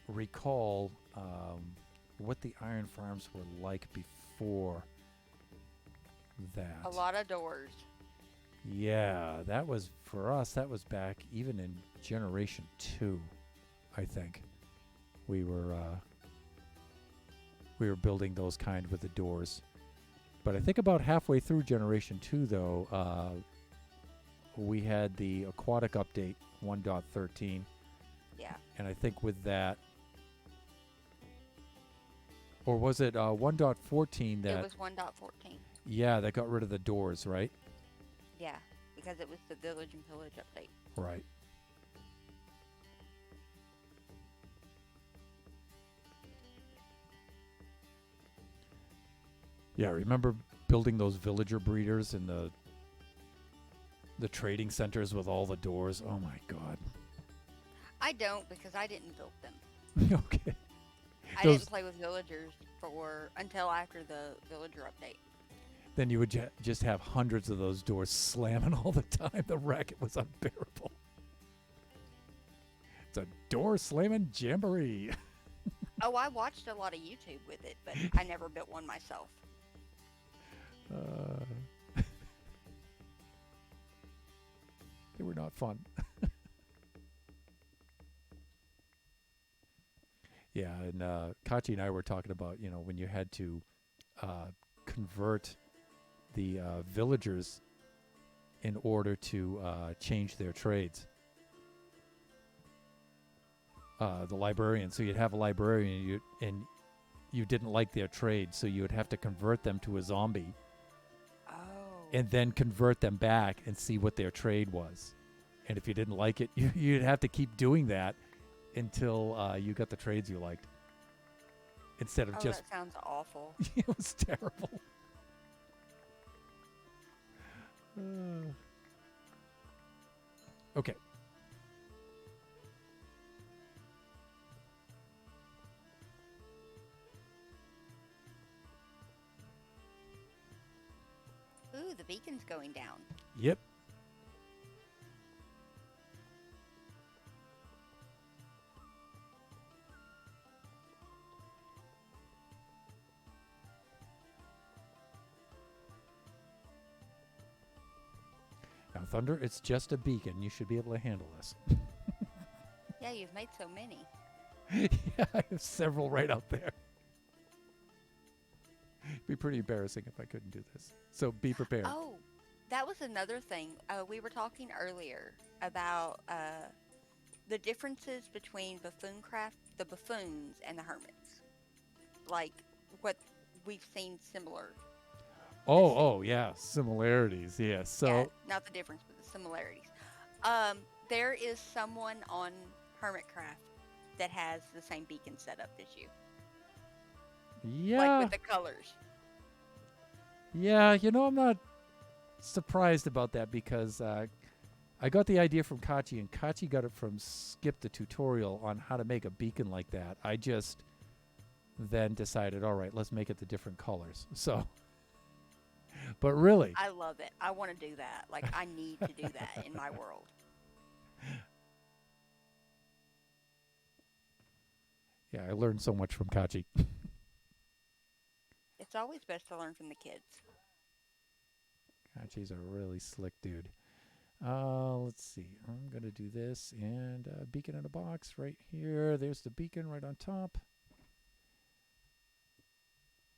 recall what the iron farms were like before that. A lot of doors. Yeah, that was for us. That was back even in Generation 2, I think. We were building those kind with the doors. But I think about halfway through Generation 2, though, we had the aquatic update 1.13. Yeah. And I think with that, or was it 1.14 that... It was 1.14. Yeah, that got rid of the doors, right? Yeah, because it was the Village and Pillage update. Right. Yeah, remember building those villager breeders in the trading centers with all the doors? Oh my god. I don't, because I didn't build them. Okay. I didn't play with villagers until after the villager update. Then you would just have hundreds of those doors slamming all the time. The racket was unbearable. It's a door slamming jamboree. Oh, I watched a lot of YouTube with it, but I never built one myself. They were not fun. Yeah, and Kachi and I were talking about, when you had to convert the villagers in order to change their trades. The librarian. So you'd have a librarian and you didn't like their trade, so you would have to convert them to a zombie. Oh. And then convert them back and see what their trade was. And if you didn't like it, you'd have to keep doing that until you got the trades you liked. Instead of just... that sounds awful. It was terrible. Okay. Ooh, the beacon's going down. Yep. Now, Thunder, it's just a beacon. You should be able to handle this. Yeah, you've made so many. Yeah, I have several right out there. It'd be pretty embarrassing if I couldn't do this. So be prepared. Oh, that was another thing. We were talking earlier about the differences between the buffoons, and the hermits. Like what we've seen similar. Oh, yeah. Similarities. Yeah. So, yeah, not the difference, but the similarities. There is someone on Hermitcraft that has the same beacon setup as you. yeah. Like with the colors. Yeah, I'm not surprised about that because I got the idea from Kachi, and Kachi got it from Skip the tutorial on how to make a beacon like that. I just then decided, all right, let's make it the different colors. So, but really, I love it. I want to do that. Like, I need to do that in my world. Yeah, I learned so much from Kachi. It's always best to learn from the kids. Kachi's a really slick dude. Let's see. I'm going to do this and beacon in a box right here. There's the beacon right on top.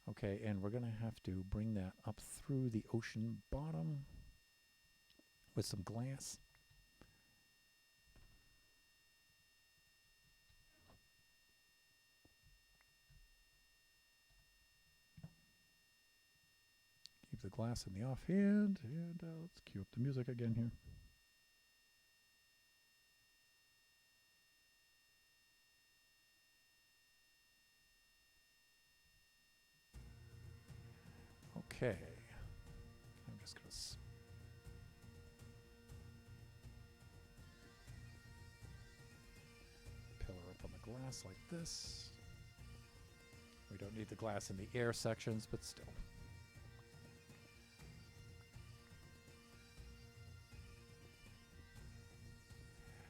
Okay, and we're going to have to bring that up through the ocean bottom with some glass. Keep the glass in the offhand, and let's cue up the music again here. Okay. I'm just going to pillar up on the glass like this. We don't need the glass in the air sections, but still.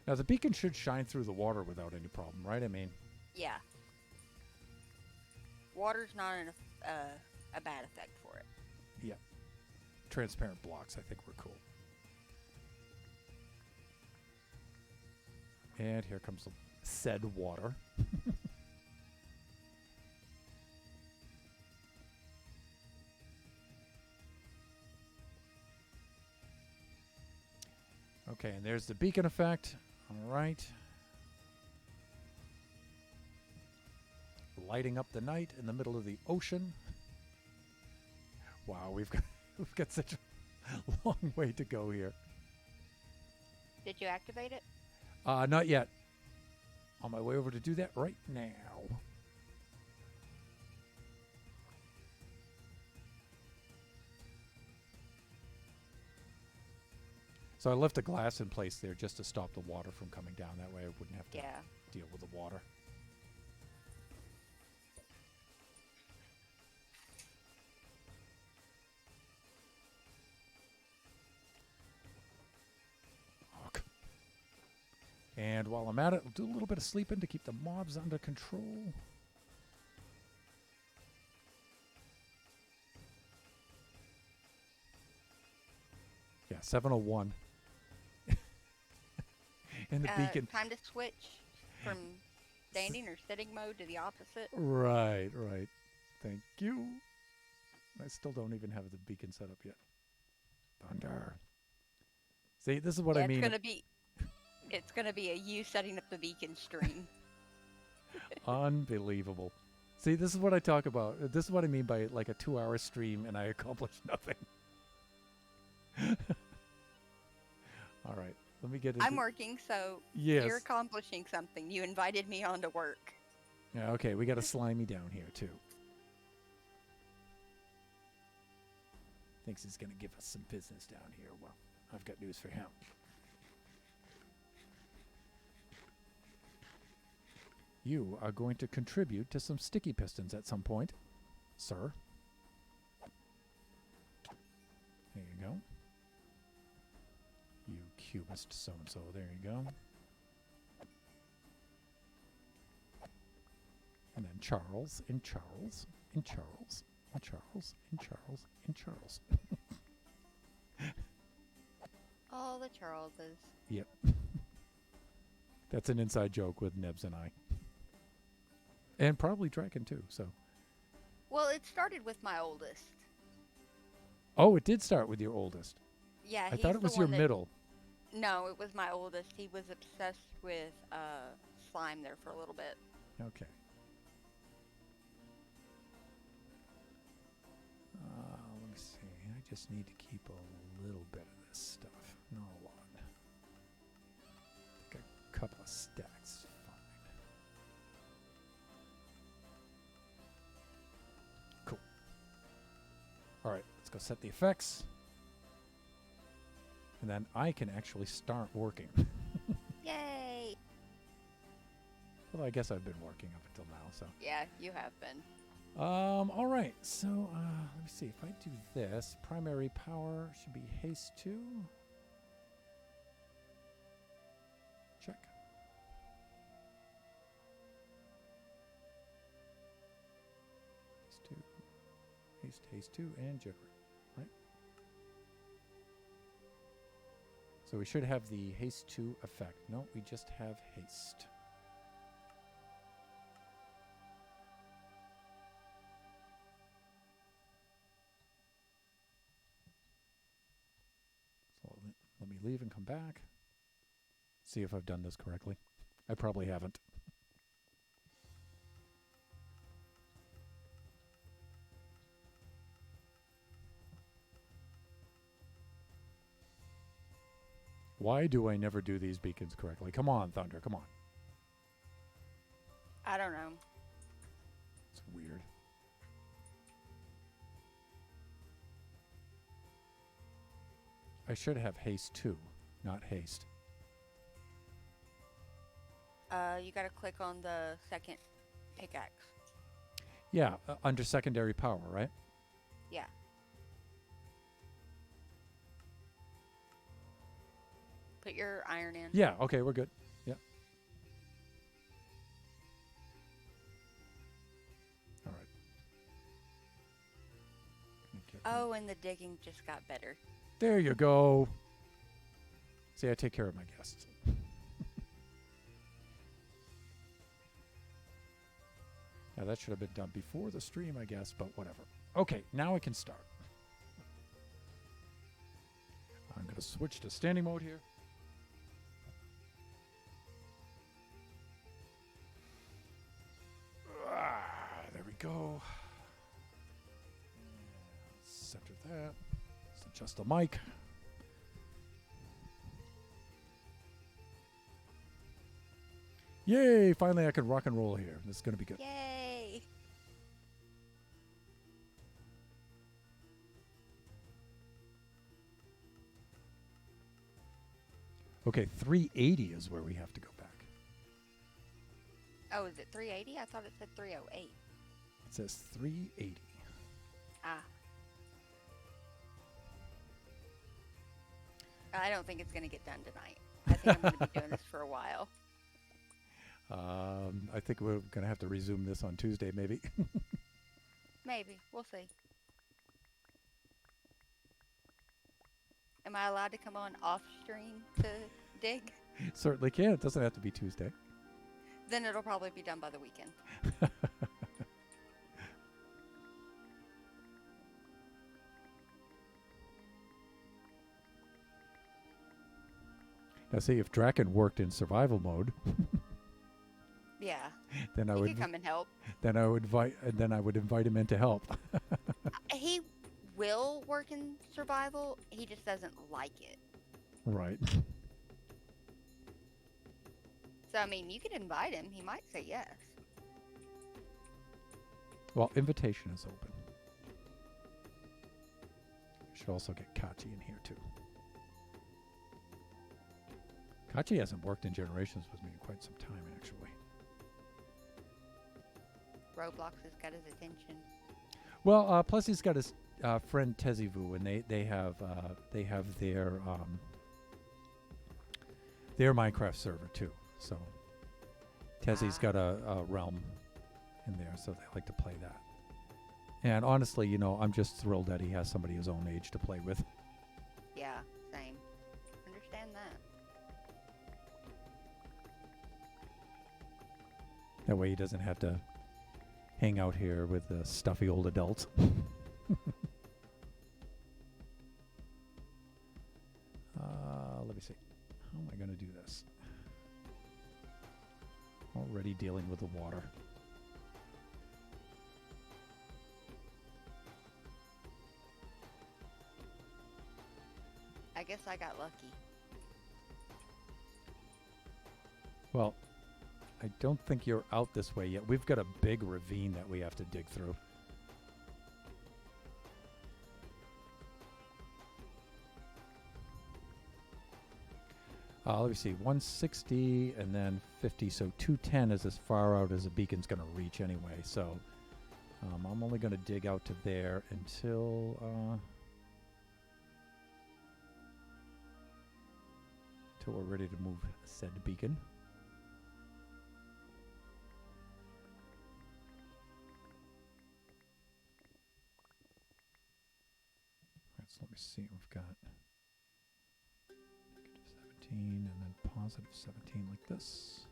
Now, the beacon should shine through the water without any problem, right? I mean... Yeah. Water's not a bad effect for it. Yeah. Transparent blocks, I think, were cool. And here comes the said water. Okay, and there's the beacon effect. All right. Lighting up the night in the middle of the ocean. Wow, we've got such a long way to go here. Did you activate it? Not yet. On my way over to do that right now. So I left a glass in place there just to stop the water from coming down. That way I wouldn't have to deal with the water. And while I'm at it, I'll do a little bit of sleeping to keep the mobs under control. Yeah, 7:01. And the beacon. Time to switch from standing or sitting mode to the opposite. Right. Thank you. I still don't even have the beacon set up yet. Thunder. See, this is what I mean. It's gonna be a you setting up the beacon stream. Unbelievable. See, this is what I talk about. This is what I mean by like a 2-hour stream and I accomplish nothing. All right. Let me get into... I'm working, so yes. You're accomplishing something. You invited me on to work. Yeah, okay. We got a slimy down here, too. Thinks he's going to give us some business down here. Well, I've got news for him. You are going to contribute to some sticky pistons at some point, sir. There you go. You cubist so-and-so. There you go. And then Charles, and Charles, and Charles, and Charles, and Charles, and Charles. All the Charleses. Yep. That's an inside joke with Nebs and I. And probably Draken too, so. Well, it started with my oldest. Oh, it did start with your oldest. Yeah, I thought it was your middle. No, it was my oldest. He was obsessed with slime there for a little bit. Okay. Let me see. I just need to keep a little bit of this stuff. Not a lot. I think a couple of stacks. Cool. All right, let's go set the effects. And then I can actually start working. Yay! Well, I guess I've been working up until now, so. Yeah, you have been. All right. So, let me see. If I do this, primary power should be haste 2. Check. Haste 2. Haste 2, and generate. Right? So we should have the haste 2 effect. No, we just have haste. So let me leave and come back. See if I've done this correctly. I probably haven't. Why do I never do these beacons correctly? Come on, Thunder, come on. I don't know. It's weird. I should have haste 2, not haste. You gotta click on the second pickaxe. Yeah, under secondary power, right? Yeah. Put your iron in. Yeah, okay, we're good. Yeah. All right. Oh, and the digging just got better. There you go. See, I take care of my guests. that should have been done before the stream, I guess, but whatever. Okay, now I can start. I'm going to switch to standing mode here. There we go. Center that. Let's adjust the mic. Yay! Finally, I can rock and roll here. This is going to be good. Yay! Okay, 380 is where we have to go back. Oh, is it 380? I thought it said 308. It says 380. Ah. I don't think it's going to get done tonight. I think I'm going to be doing this for a while. I think we're going to have to resume this on Tuesday, maybe. Maybe. We'll see. Am I allowed to come on off stream to dig? Certainly can. It doesn't have to be Tuesday. Then it'll probably be done by the weekend. Now, see, if Draken worked in survival mode, Yeah. then I He would could come and help. then I would invite him in to help. He will work in survival. He just doesn't like it. Right. So, I mean, you could invite him. He might say yes. Well, invitation is open. Should also get Kachi in here too. Kachi hasn't worked in Generations with me in quite some time, actually. Roblox has got his attention. Well, plus he's got his friend Tezivu, and they have their Minecraft server too. So Tezi's got a realm in there, so they like to play that. And honestly, you know, I'm just thrilled that he has somebody his own age to play with. Yeah, same. Understand that. That way he doesn't have to hang out here with the stuffy old adults. Let me see. How am I going to do this? Already dealing with the water. I guess I got lucky. Well, I don't think you're out this way yet. We've got a big ravine that we have to dig through. Let me see, 160 and then 50, so 210 is as far out as the beacon's going to reach anyway. So I'm only going to dig out to there until we're ready to move said beacon. Alright, so let me see, we've got -17 and then +17 like this.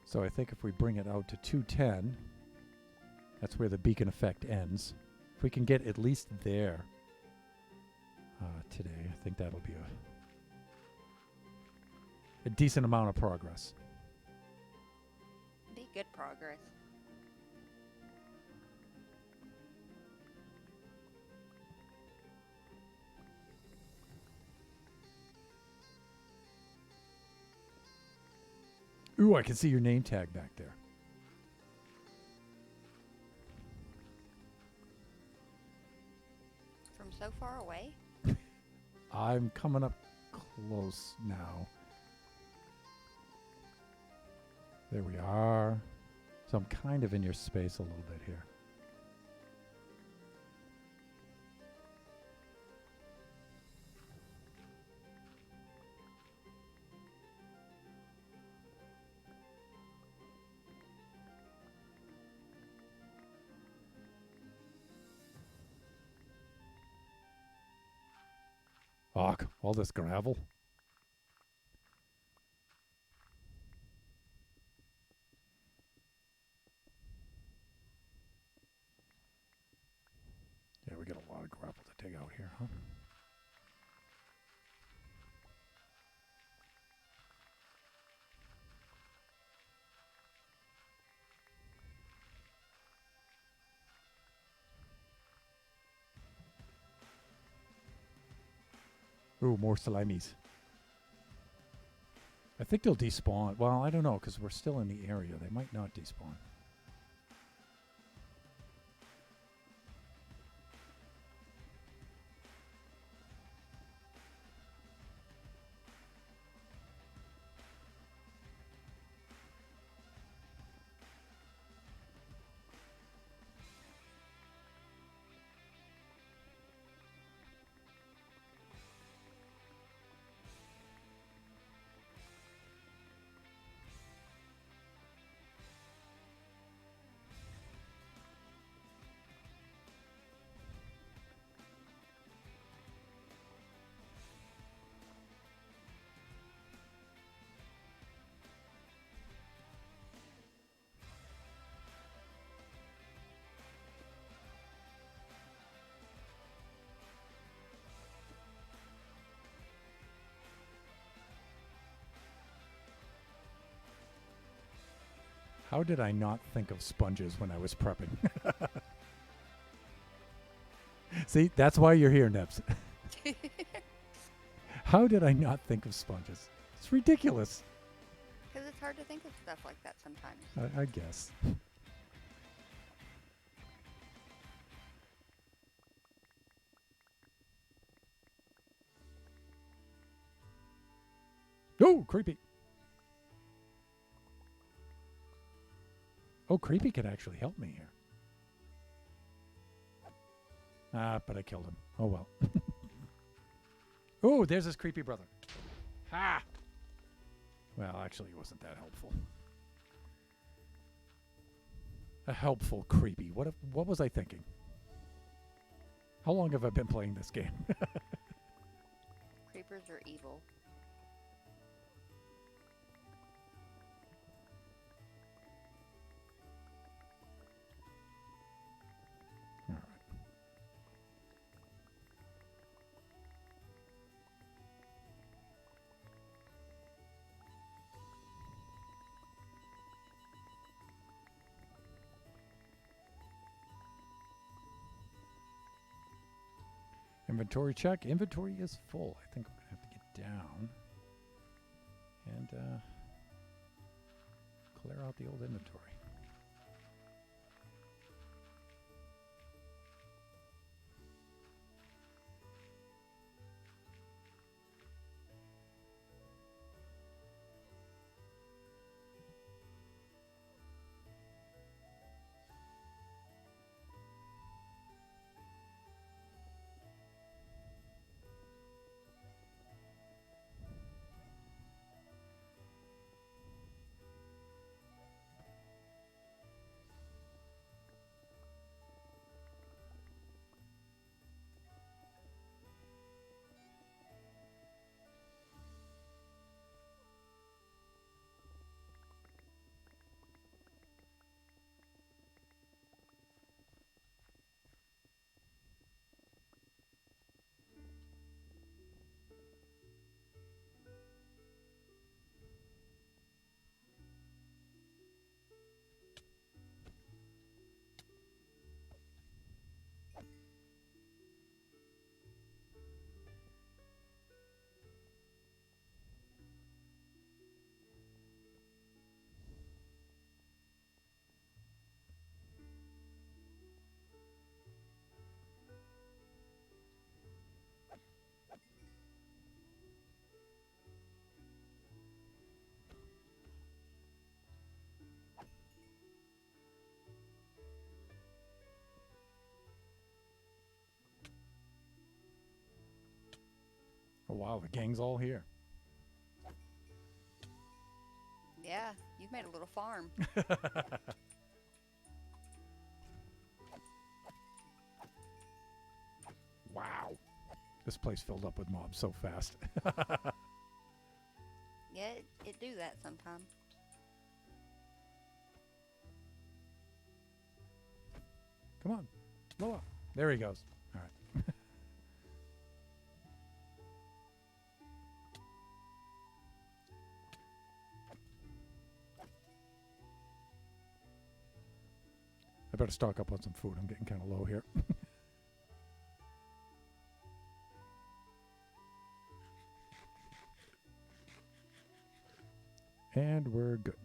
So I think if we bring it out to 210, that's where the beacon effect ends. If we can get at least there today, I think that'll be a decent amount of progress. Be good progress. Ooh, I can see your name tag back there. From so far away? I'm coming up close now. There we are. So I'm kind of in your space a little bit here. Fuck, all this gravel. Yeah, we got a lot of gravel to dig out here, huh? Ooh, more slimies. I think they'll despawn. Well, I don't know, because we're still in the area. They might not despawn. How did I not think of sponges when I was prepping? See, that's why you're here, Nebs. How did I not think of sponges? It's ridiculous. Because it's hard to think of stuff like that sometimes. I guess. Oh, creepy. Oh, creepy could actually help me here. Ah, but I killed him. Oh, well. Oh, there's his creepy brother. Ha! Well, actually, he wasn't that helpful. A helpful creepy. What was I thinking? How long have I been playing this game? Creepers are evil. All right. Inventory check. Inventory is full. I think I'm going to have to get down and clear out the old inventory. Oh, wow. The gang's all here. Yeah, you've made a little farm. Wow. This place filled up with mobs so fast. Yeah, it do that sometime. Come on. Blow up. There he goes. All right. I better stock up on some food. I'm getting kind of low here. And we're good.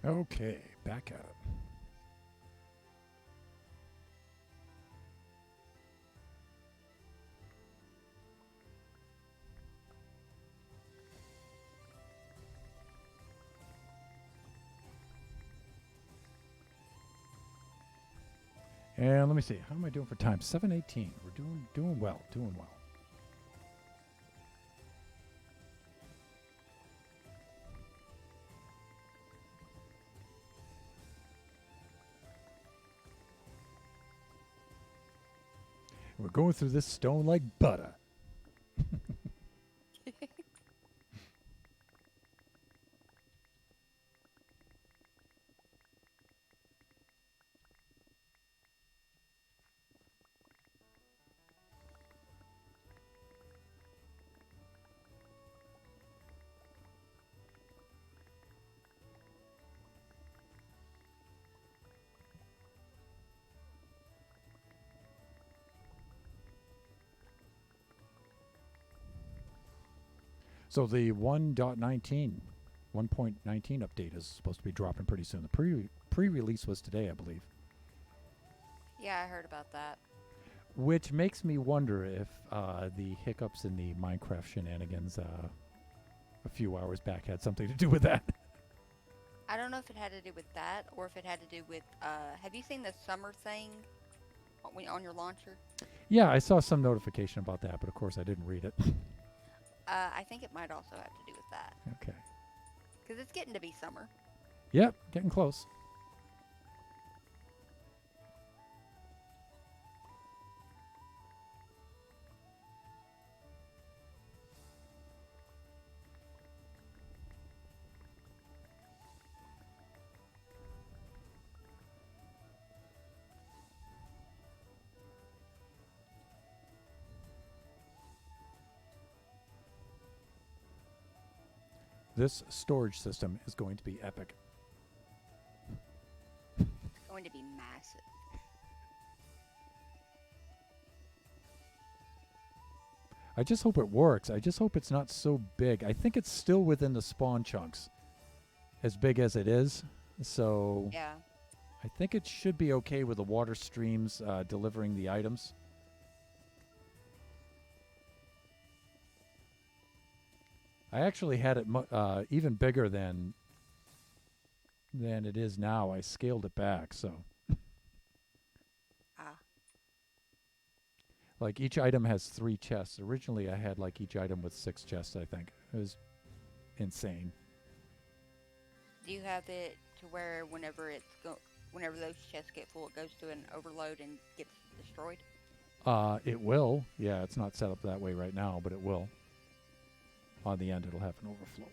Okay, back at it. And let me see. How am I doing for time? 7:18. We're doing well. Doing well. We're going through this stone like butter. So the 1.19 update is supposed to be dropping pretty soon. The pre-release was today, I believe. Yeah, I heard about that. Which makes me wonder if the hiccups in the Minecraft shenanigans a few hours back had something to do with that. I don't know if it had to do with that or if it had to do with, have you seen the summer thing on your launcher? Yeah, I saw some notification about that, but of course I didn't read it. I think it might also have to do with that. Okay. Because it's getting to be summer. Yep, getting close. This storage system is going to be epic. It's going to be massive. I just hope it works. I just hope it's not so big. I think it's still within the spawn chunks, as big as it is. So Yeah. I think it should be okay with the water streams delivering the items. I actually had it even bigger than it is now. I scaled it back, so Ah, like each item has 3 chests. Originally, I had like each item with 6 chests. I think it was insane. do you have it to where whenever those chests get full, it goes to an overload and gets destroyed? It will. Yeah, it's not set up that way right now, but it will. On the end, it'll have an overflow.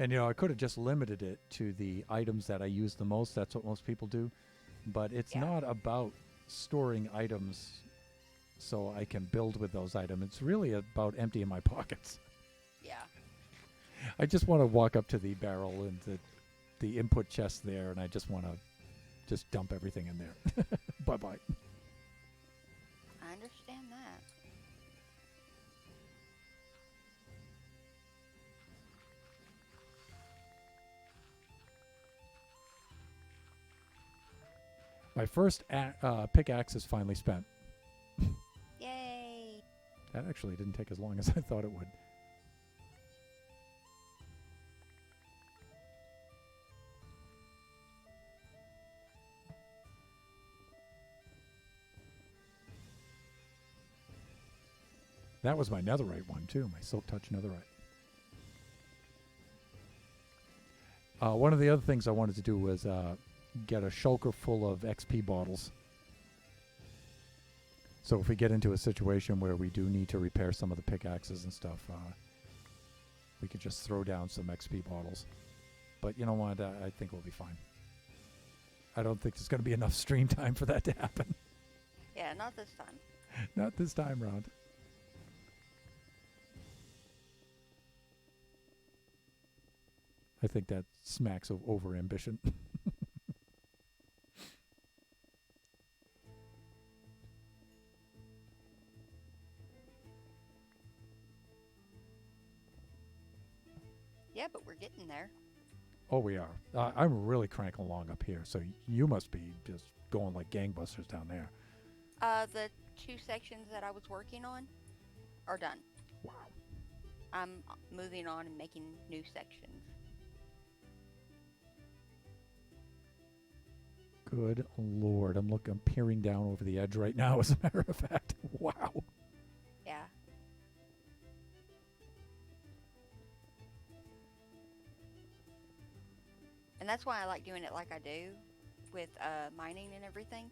And I could have just limited it to the items that I use the most. That's what most people do. But it's Yeah. not about storing items so I can build with those items. It's really about emptying my pockets. Yeah. I just want to walk up to the barrel and the input chest there, and I just want to just dump everything in there. Bye-bye. I understand that. My first pickaxe is finally spent. Yay! That actually didn't take as long as I thought it would. That was my netherite one, too. My silk touch netherite. One of the other things I wanted to do was get a shulker full of XP bottles. So if we get into a situation where we do need to repair some of the pickaxes and stuff, we could just throw down some XP bottles. But you know what? I think we'll be fine. I don't think there's going to be enough stream time for that to happen. Yeah, not this time. Not this time round. I think that smacks of over-ambition. Yeah, but we're getting there. Oh, we are. I'm really cranking along up here, so you must be just going like gangbusters down there. The 2 sections that I was working on are done. Wow. I'm moving on and making new sections. Good Lord. I'm peering down over the edge right now, as a matter of fact. Wow. Yeah. And that's why I like doing it like I do with mining and everything,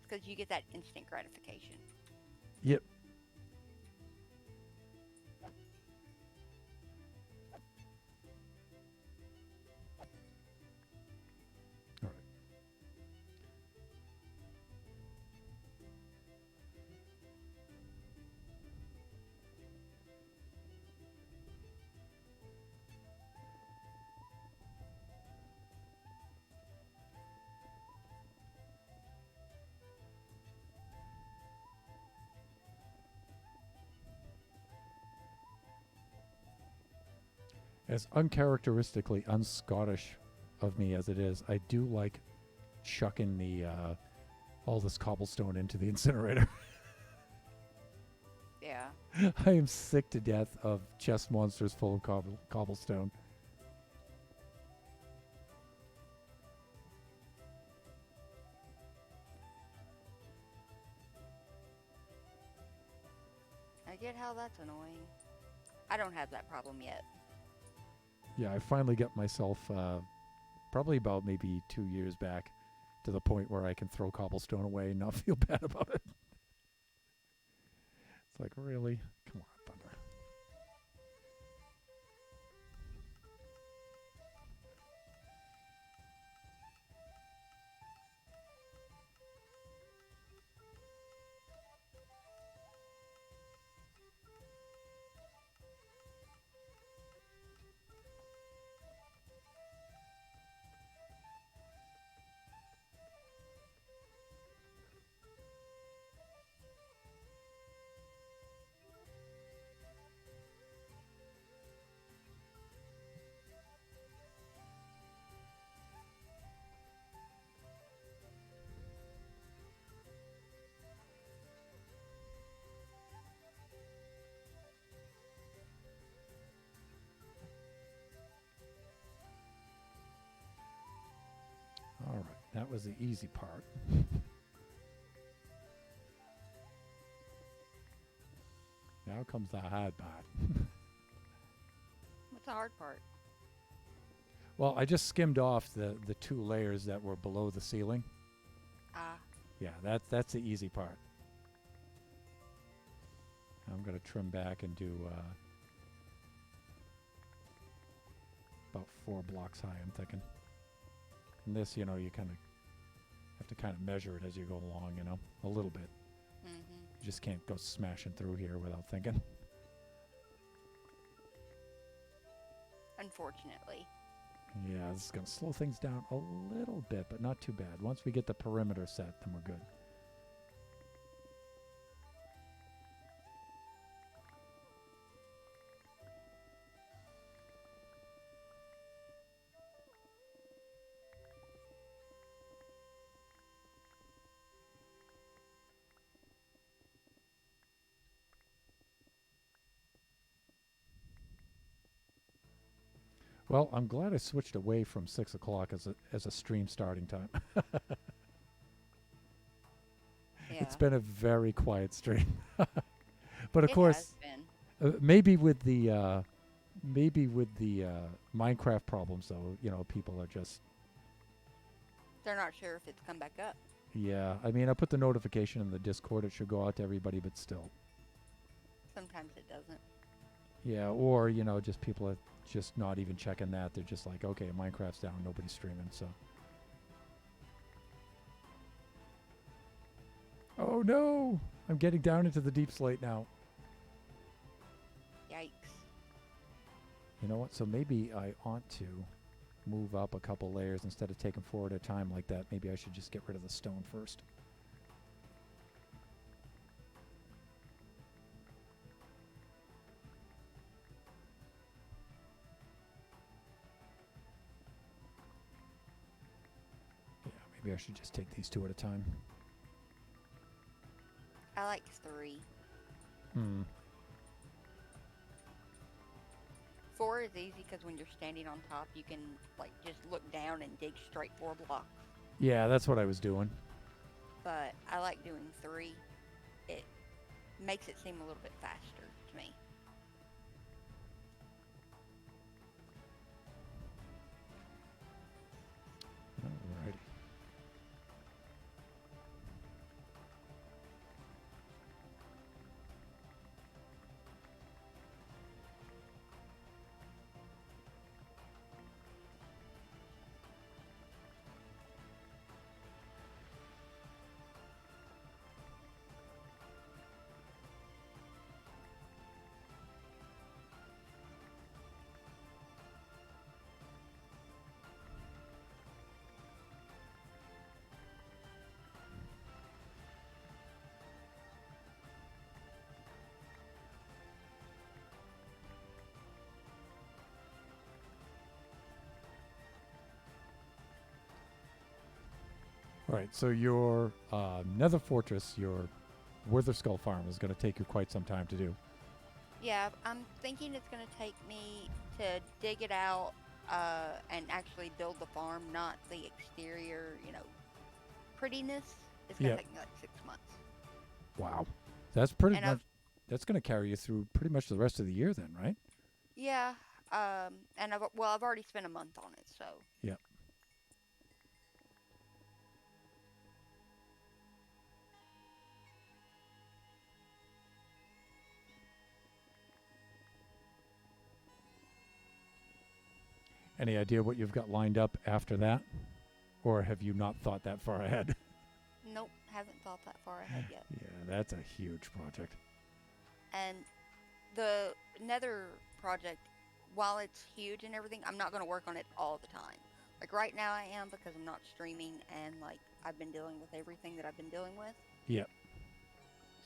because you get that instant gratification. Yep. All right. As uncharacteristically unscottish of me as it is, I do like chucking the all this cobblestone into the incinerator. Yeah. I am sick to death of chest monsters full of cobblestone. I get how that's annoying. I don't have that problem yet. Yeah, I finally got myself probably about maybe 2 years back to the point where I can throw cobblestone away and not feel bad about it. It's like, really? Come on, Thunder. That was the easy part. Now comes the hard part. What's the hard part? Well, I just skimmed off the 2 layers that were below the ceiling. Ah. Yeah, that's the easy part. I'm going to trim back and do about 4 blocks high, I'm thinking. And this, you kind of have to kind of measure it as you go along, a little bit. Mm-hmm. You just can't go smashing through here without thinking. Unfortunately. Yeah, this is going to slow things down a little bit, but not too bad. Once we get the perimeter set, then we're good. Well, I'm glad I switched away from 6 o'clock as a stream starting time. Yeah. It's been a very quiet stream. But of It course, has been. maybe with the Minecraft problems, though, people are just. They're not sure if it's come back up. Yeah, I mean, I put the notification in the Discord. It should go out to everybody, but still. Sometimes it doesn't. Yeah, or, just people are just not even checking that. They're just like, okay, Minecraft's down, nobody's streaming, so. Oh, no! I'm getting down into the deep slate now. Yikes. You know what? So maybe I ought to move up a couple layers instead of taking 4 at a time like that. Maybe I should just get rid of the stone first. Yeah, maybe I should just take these 2 at a time. I like 3. 4 is easy because when you're standing on top, you can just look down and dig straight 4 blocks. Yeah, that's what I was doing. But I like doing 3. It makes it seem a little bit faster to me. Alrighty. All right, so your Nether Fortress, your Wither Skull Farm, is going to take you quite some time to do. Yeah, I'm thinking it's going to take me to dig it out and actually build the farm, not the exterior, prettiness. It's going to take me like 6 months. Wow, that's pretty And much. That's going to carry you through pretty much the rest of the year, then, right? Yeah, and I've already spent a month on it, so. Yep. Any idea what you've got lined up after that? Or have you not thought that far ahead? Nope, haven't thought that far ahead yet. Yeah, that's a huge project. And the Nether project, while it's huge and everything, I'm not going to work on it all the time. Like right now I am because I'm not streaming and I've been dealing with everything that I've been dealing with. Yep.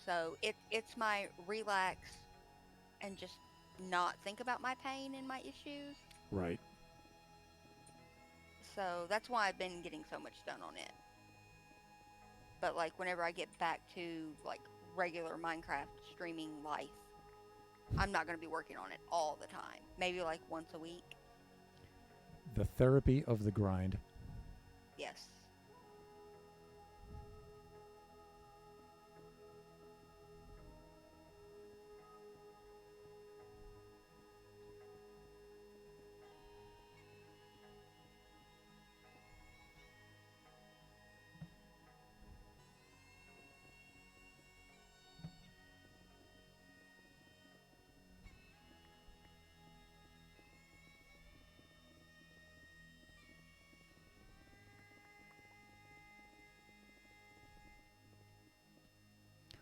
So it's my relax and just not think about my pain and my issues. Right. So that's why I've been getting so much done on it. But whenever I get back to regular Minecraft streaming life, I'm not going to be working on it all the time. Maybe once a week. The therapy of the grind. Yes.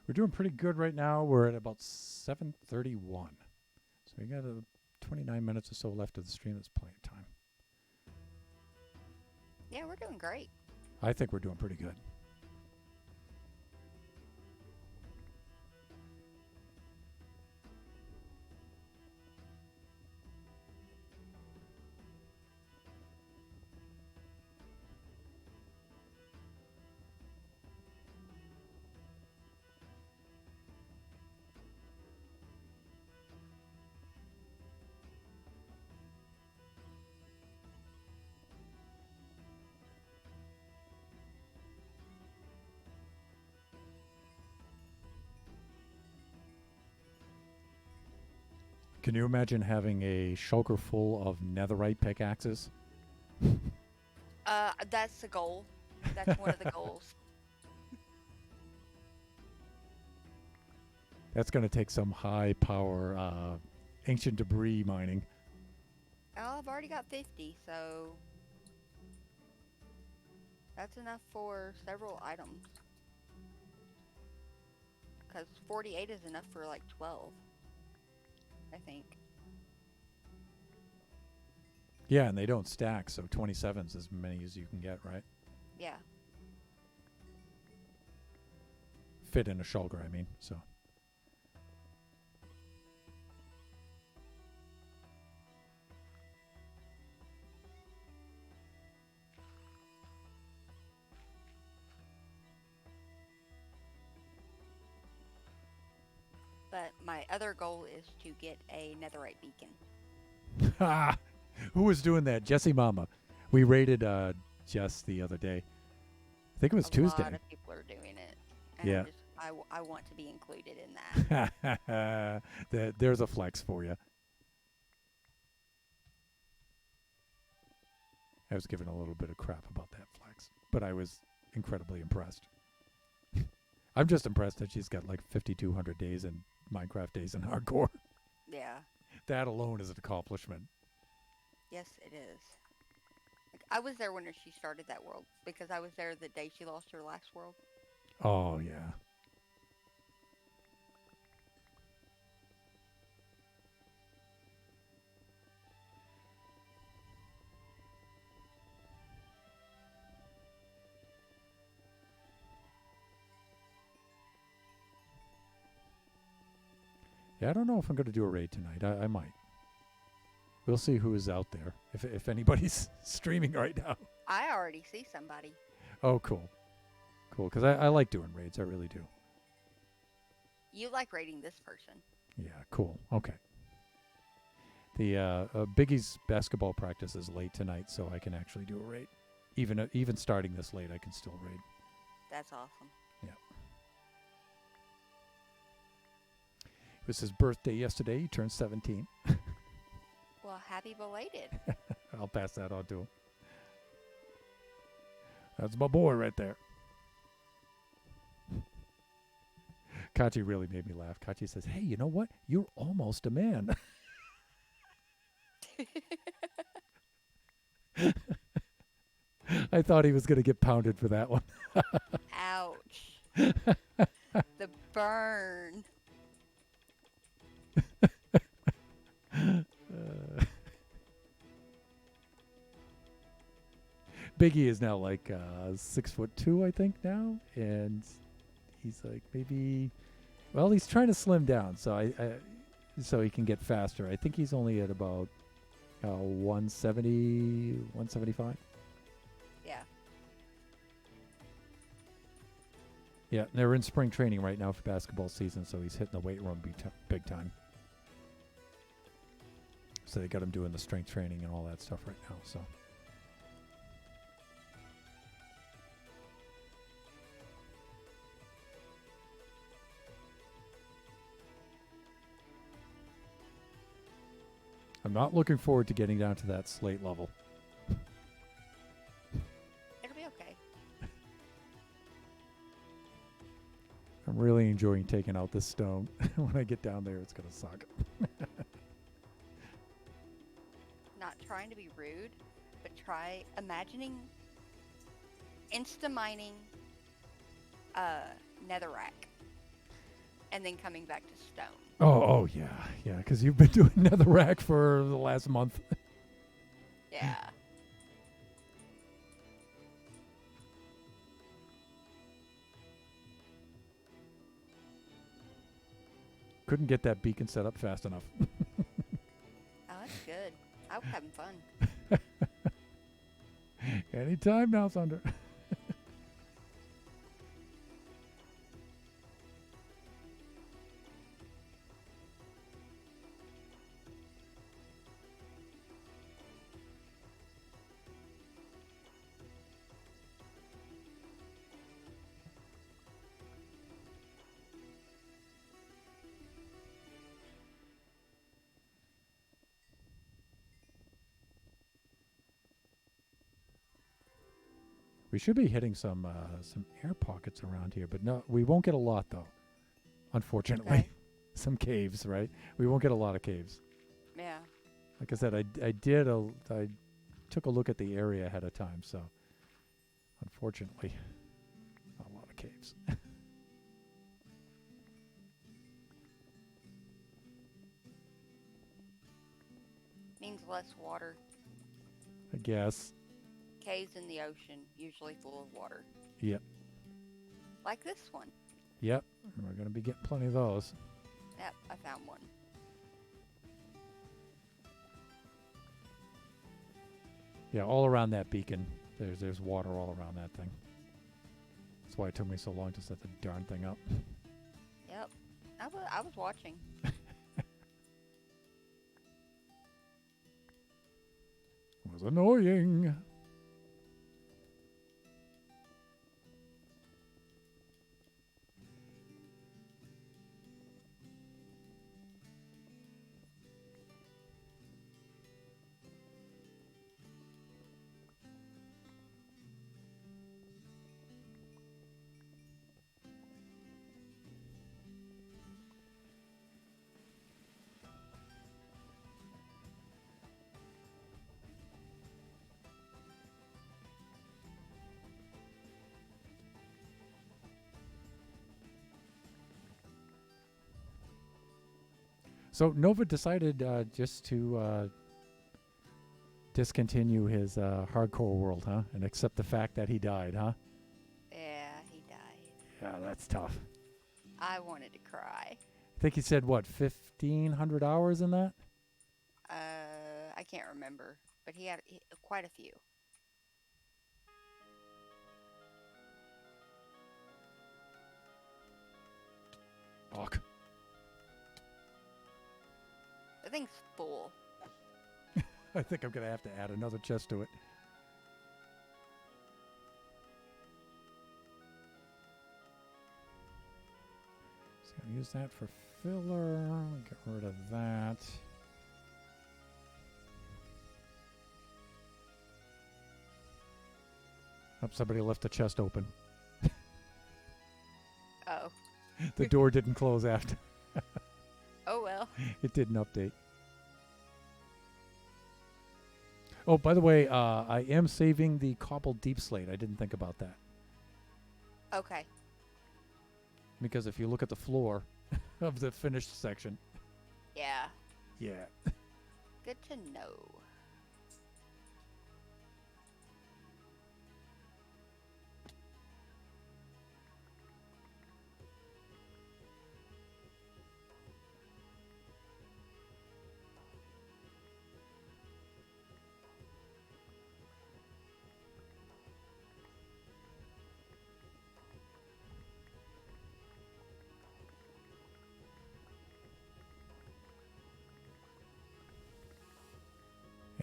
We're doing pretty good right now. We're at about 7:31. So we got 29 minutes or so left of the stream. That's plenty of time. Yeah, we're doing great. I think we're doing pretty good. Can you imagine having a shulker full of netherite pickaxes? That's the goal. That's one of the goals. That's going to take some high power ancient debris mining. Oh, I've already got 50, so that's enough for several items. Because 48 is enough for like 12, I think. Yeah, and they don't stack, so 27's as many as you can get, right? Yeah. Fit in a shulker, I mean, so. But my other goal is to get a netherite beacon. Who was doing that? Jesse Mama. We raided Jess the other day. I think it was Tuesday. A lot of people are doing it. And Yeah. I want to be included in that. There's a flex for you. I was given a little bit of crap about that flex, but I was incredibly impressed. I'm just impressed that she's got like 5,200 days in Minecraft days in hardcore. Yeah. That alone is an accomplishment. Yes, it is. Like, I was there when she started that world because I was there the day she lost her last world. Oh, yeah. Yeah, I don't know if I'm going to do a raid tonight. I might. We'll see who is out there, if anybody's streaming right now. I already see somebody. Oh, cool. Cool, because I like doing raids. I really do. You like raiding this person. Yeah, cool. Okay. The Biggie's basketball practice is late tonight, so I can actually do a raid. Even starting this late, I can still raid. That's awesome. Yeah. It was his birthday yesterday. He turned 17. Well, happy belated. I'll pass that on to him. That's my boy right there. Kachi really made me laugh. Kachi says, "Hey, you know what? You're almost a man." I thought he was going to get pounded for that one. Ouch. The burn. Biggie is now like 6'2", I think now, and he's like maybe, well, he's trying to slim down, so so he can get faster. I think he's only at about 170, 175. Yeah. Yeah, they're in spring training right now for basketball season, so he's hitting the weight room big time. So they got him doing the strength training and all that stuff right now, so. I'm not looking forward to getting down to that slate level. It'll be okay. I'm really enjoying taking out this stone. When I get down there, it's going to suck. Not trying to be rude, but try imagining insta-mining netherrack. and then coming back to stone. Oh, yeah, because you've been doing netherrack for the last month. Yeah. Couldn't get that beacon set up fast enough. Oh, that's good. I was having fun. Anytime now, Thunder. We should be hitting some air pockets around here, but no, we won't get a lot though. Unfortunately, Okay. some caves, right? We won't get a lot of caves. Yeah. Like I said, I took a look at the area ahead of time, so unfortunately, not a lot of caves. Means less water. I guess. Caves in the ocean, usually full of water. Yep. Like this one. Yep. We're gonna be getting plenty of those. Yep, I found one. Yeah, all around that beacon, there's water all around that thing. That's why it took me so long to set the darn thing up. Yep. I was watching. It was annoying. So Nova decided just to discontinue his hardcore world, huh? And accept the fact that he died, huh? Yeah, he died. Yeah, that's tough. I wanted to cry. I think he said, what, 1,500 hours in that? I can't remember, but he had quite a few. Fuck. The thing's full. I think I'm going to have to add another chest to it. Just going to use that for filler. Get rid of that. Oh, somebody left the chest open. Oh. The door didn't close after. Oh well. It didn't update. Oh, by the way, I am saving the cobbled deep slate. I didn't think about that. Okay. Because if you look at the floor of the finished section. Yeah. Yeah. Good to know.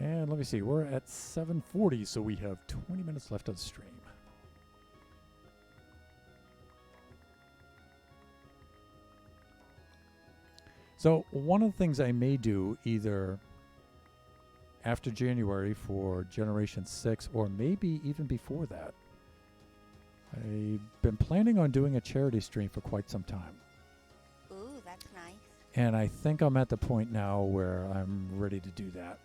And let me see. We're at 7:40, so we have 20 minutes left of the stream. So one of the things I may do either after January for Generation 6 or maybe even before that. I've been planning on doing a charity stream for quite some time. Ooh, that's nice. And I think I'm at the point now where I'm ready to do that.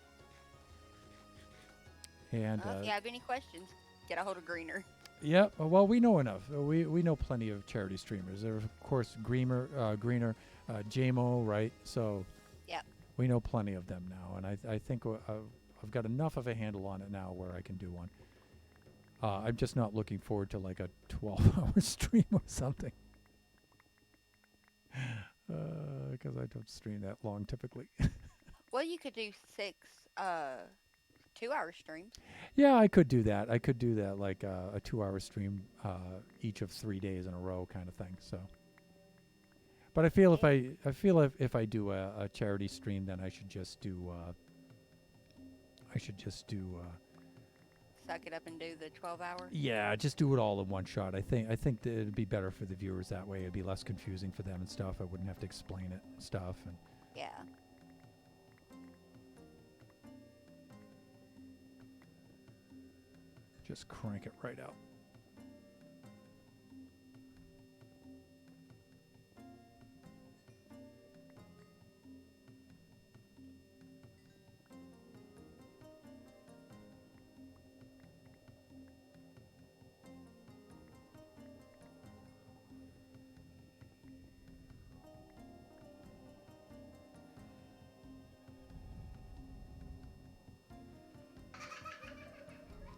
And Well, if you have any questions, get a hold of Greener. Yeah, well, we know enough. We know plenty of charity streamers. There, of course, Greener, JMO, right? So Yep. we know plenty of them now, and I think I've got enough of a handle on it now where I can do one. I'm just not looking forward to like a 12-hour stream or something, because I don't stream that long typically. Well, you could do 6 2-hour streams. Yeah, I could do that. I could do that like a 2-hour stream each of 3 days in a row kind of thing. So, but I feel if I do a charity stream, then I should just do Suck it up and do the 12-hour. yeah, just do it all in one shot. I think that it'd be better for the viewers that way. It'd be less confusing for them and stuff. I wouldn't have to explain it and stuff. And Yeah. just crank it right out.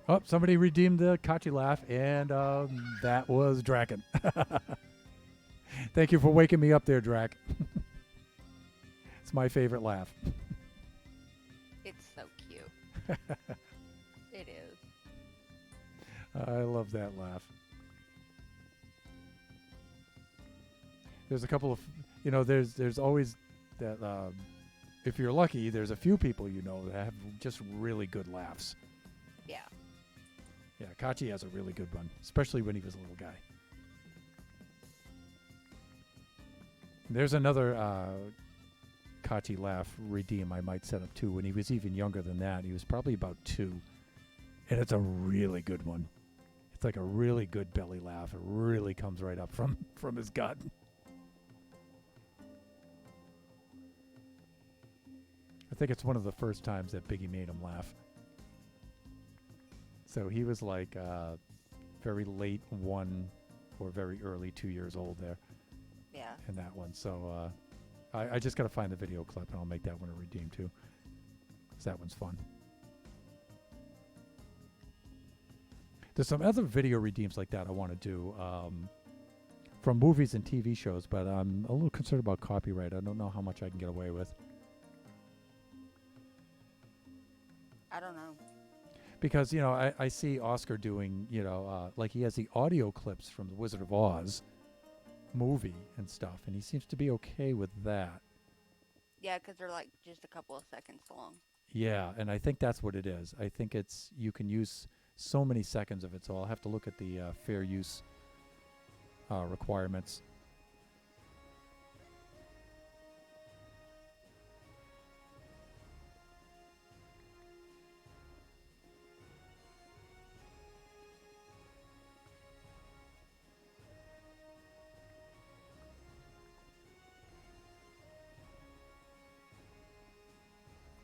Oh, somebody redeemed the Kachi laugh, and that was Draken. Thank you for waking me up there, Drac. It's my favorite laugh. It's so cute. It is. I love that laugh. There's a couple of, there's always that, if you're lucky, there's a few people that have just really good laughs. Yeah. Yeah, Kachi has a really good one, especially when he was a little guy. There's another Kachi laugh redeem I might set up too. When he was even younger than that, he was probably about 2, and it's a really good one. It's like a really good belly laugh. It really comes right up from his gut. I think it's one of the first times that Biggie made him laugh. So he was like very late 1 or very early 2 years old there. Yeah. In that one. So I just got to find the video clip and I'll make that one a redeem too. Because that one's fun. There's some other video redeems like that I want to do from movies and TV shows, but I'm a little concerned about copyright. I don't know how much I can get away with. I don't know. Because, I see Oscar doing, like he has the audio clips from The Wizard of Oz movie and stuff, and he seems to be okay with that. Yeah, because they're like just a couple of seconds long. Yeah, and I think that's what it is. I think you can use so many seconds of it, so I'll have to look at the fair use requirements.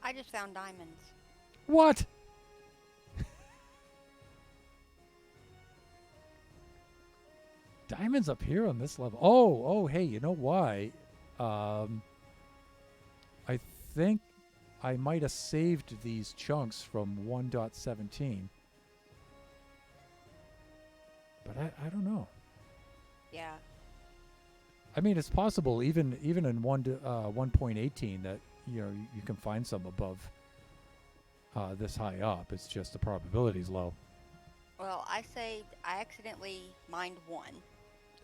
I just found diamonds. What? Diamonds up here on this level. Oh, hey, you know why? I think I might have saved these chunks from 1.17. But I don't know. Yeah. I mean, it's possible even in 1.18 that you can find some above this high up. It's just the probability's low. Well, I accidentally mined 1.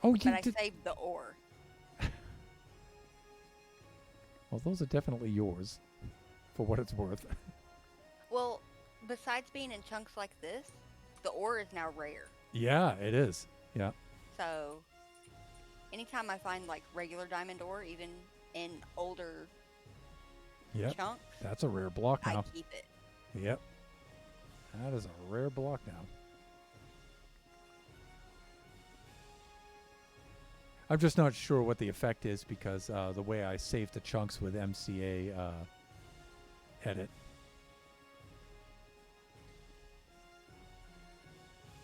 Oh, but I saved the ore. Well, those are definitely yours, for what it's worth. Well, besides being in chunks like this, the ore is now rare. Yeah, it is. Yeah. So, anytime I find like regular diamond ore, even in older chunks, that's a rare block now. I keep it. Yep. That is a rare block now. I'm just not sure what the effect is because the way I saved the chunks with MCA edit.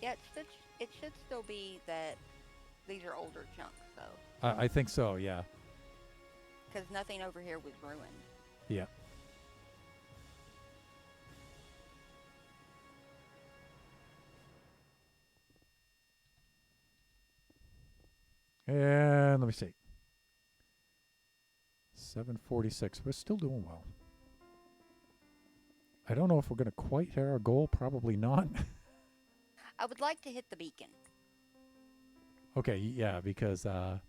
Yeah, Yeah, it should still be that these are older chunks, though, I think so, yeah. because nothing over here was ruined. Yeah. And let me see. 746. We're still doing well. I don't know if we're going to quite hit our goal. Probably not. I would like to hit the beacon. Okay, yeah, because I'm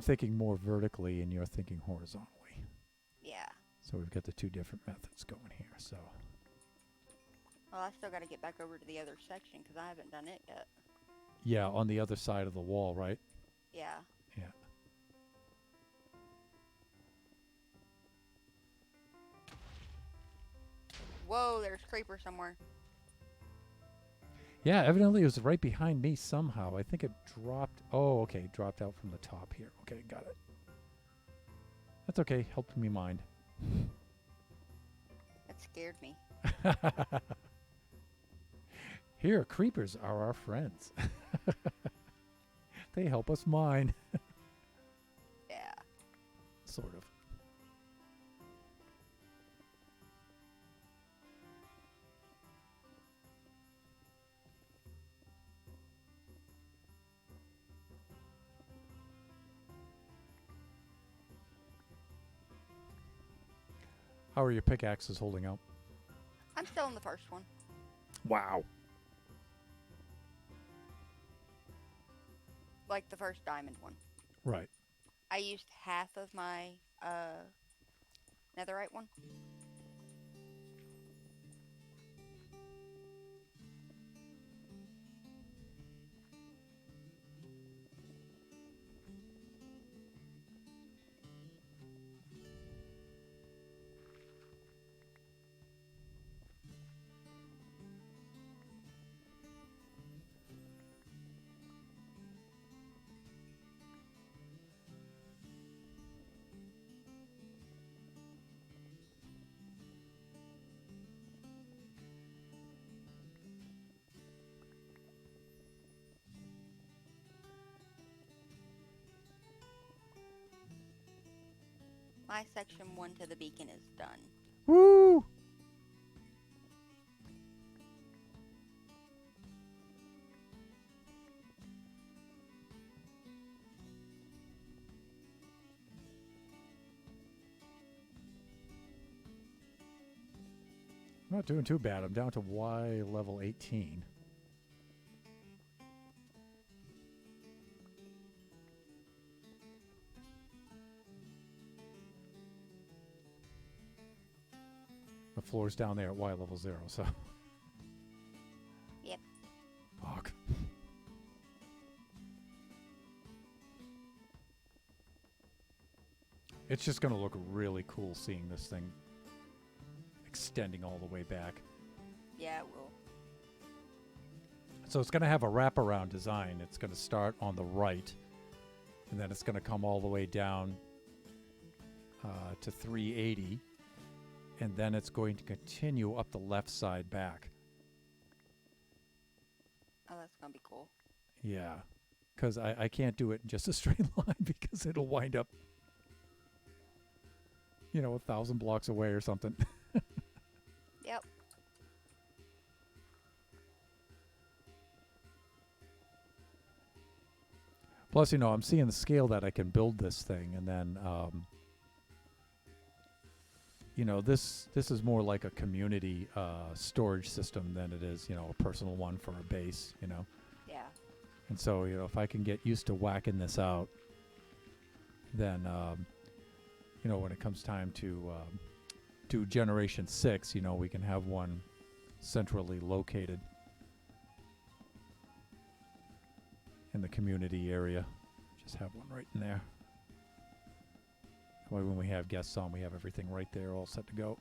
thinking more vertically and you're thinking horizontally. Yeah. So we've got the two different methods going here. So Well, I still got to get back over to the other section because I haven't done it yet. yeah, on the other side of the wall, right? Yeah. Yeah. Whoa, there's creeper somewhere. Yeah, evidently it was right behind me somehow. I think it dropped. Oh, okay. Dropped out from the top here. Okay, got it. That's okay. Helped me mind. That scared me. Here, creepers are our friends. They help us mine. Yeah. Sort of. How are your pickaxes holding out? I'm still in the first one. Wow. Like the first diamond one. Right. I used half of my netherite one. My section 1 to the beacon is done. Woo! I'm not doing too bad. I'm down to Y level 18. The floor's down there at Y level 0, so. Yep. Fuck. It's just going to look really cool seeing this thing extending all the way back. Yeah, it will. So it's going to have a wraparound design. It's going to start on the right, and then it's going to come all the way down to 380, and then it's going to continue up the left side back. Oh, that's going to be cool. Yeah, because I can't do it in just a straight line because it'll wind up, 1,000 blocks away or something. Yep. Plus, I'm seeing the scale that I can build this thing, and then, this is more like a community storage system than it is, a personal one for a base, Yeah. And so, if I can get used to whacking this out, then, when it comes time to do Generation 6, we can have one centrally located in the community area. Just have one right in there. That way when we have guests on, we have everything right there all set to go.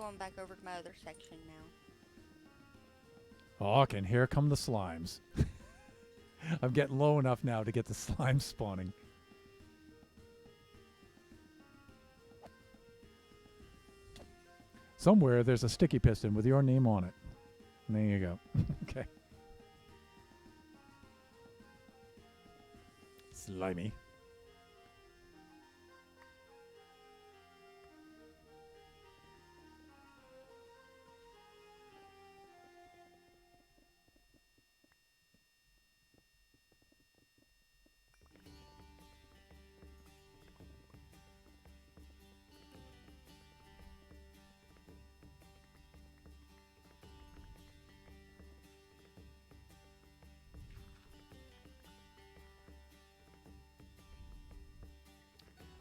going back over to my other section now. Oh, and here come the slimes. I'm getting low enough now to get the slime spawning. Somewhere there's a sticky piston with your name on it. And there you go. Okay. Slimy.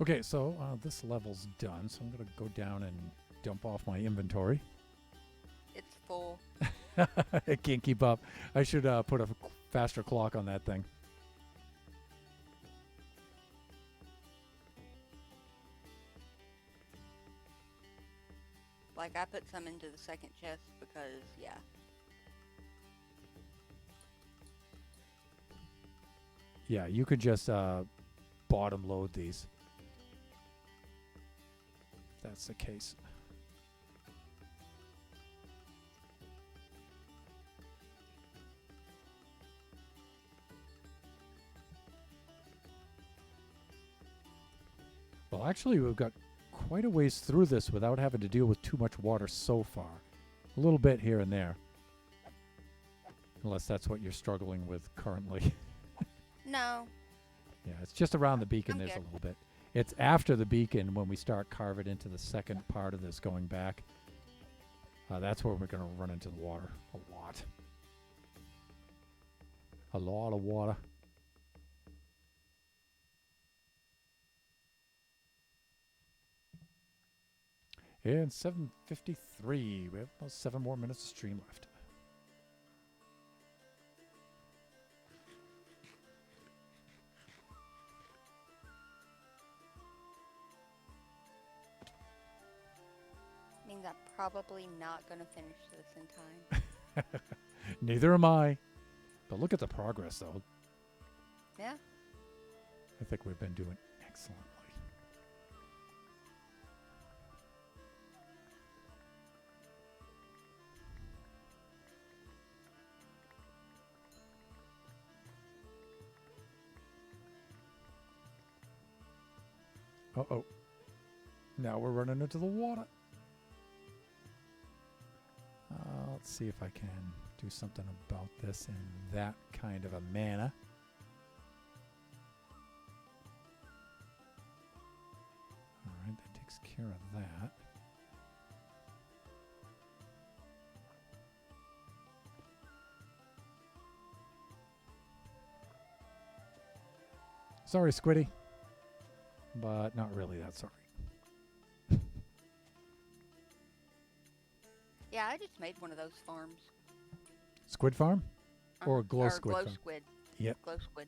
Okay, so this level's done, so I'm going to go down and dump off my inventory. It's full. I can't keep up. I should put a faster clock on that thing. Like, I put some into the second chest because, yeah. Yeah, you could just bottom load these. If that's the case. Well, actually, we've got quite a ways through this without having to deal with too much water so far. A little bit here and there. Unless that's what you're struggling with currently. No. Yeah, it's just around the beacon I'm there's good. a little bit. It's after the beacon when we start carving into the second part of this going back. That's where we're going to run into the water a lot. A lot of water. And 7:53. We have about 7 more minutes of stream left. Means I'm probably not going to finish this in time. Neither am I. But look at the progress, though. Yeah. I think we've been doing excellently. Uh-oh. Now we're running into the water. Let's see if I can do something about this in that kind of a manner. All right, that takes care of that. Sorry, Squiddy. But not really that sorry. Yeah, I just made one of those farms. Squid farm? Or glow or squid glow farm? squid. Yep. Glow squid.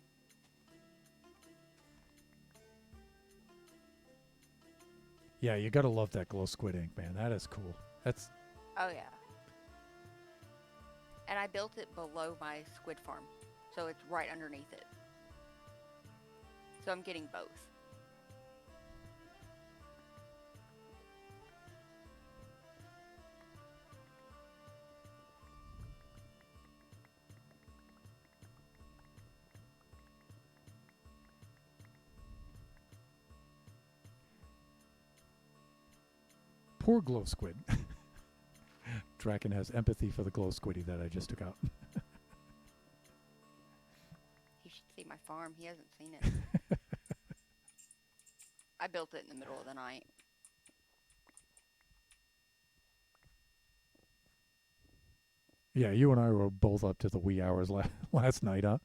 Yeah, you gotta love that glow squid ink, man. That is cool. That's Oh, yeah. And I built it below my squid farm. So it's right underneath it. So I'm getting both. poor glow squid. Draken has empathy for the glow squiddy that I just took out. He should see my farm. He hasn't seen it. I built it in the middle of the night. Yeah, you and I were both up to the wee hours last night, huh?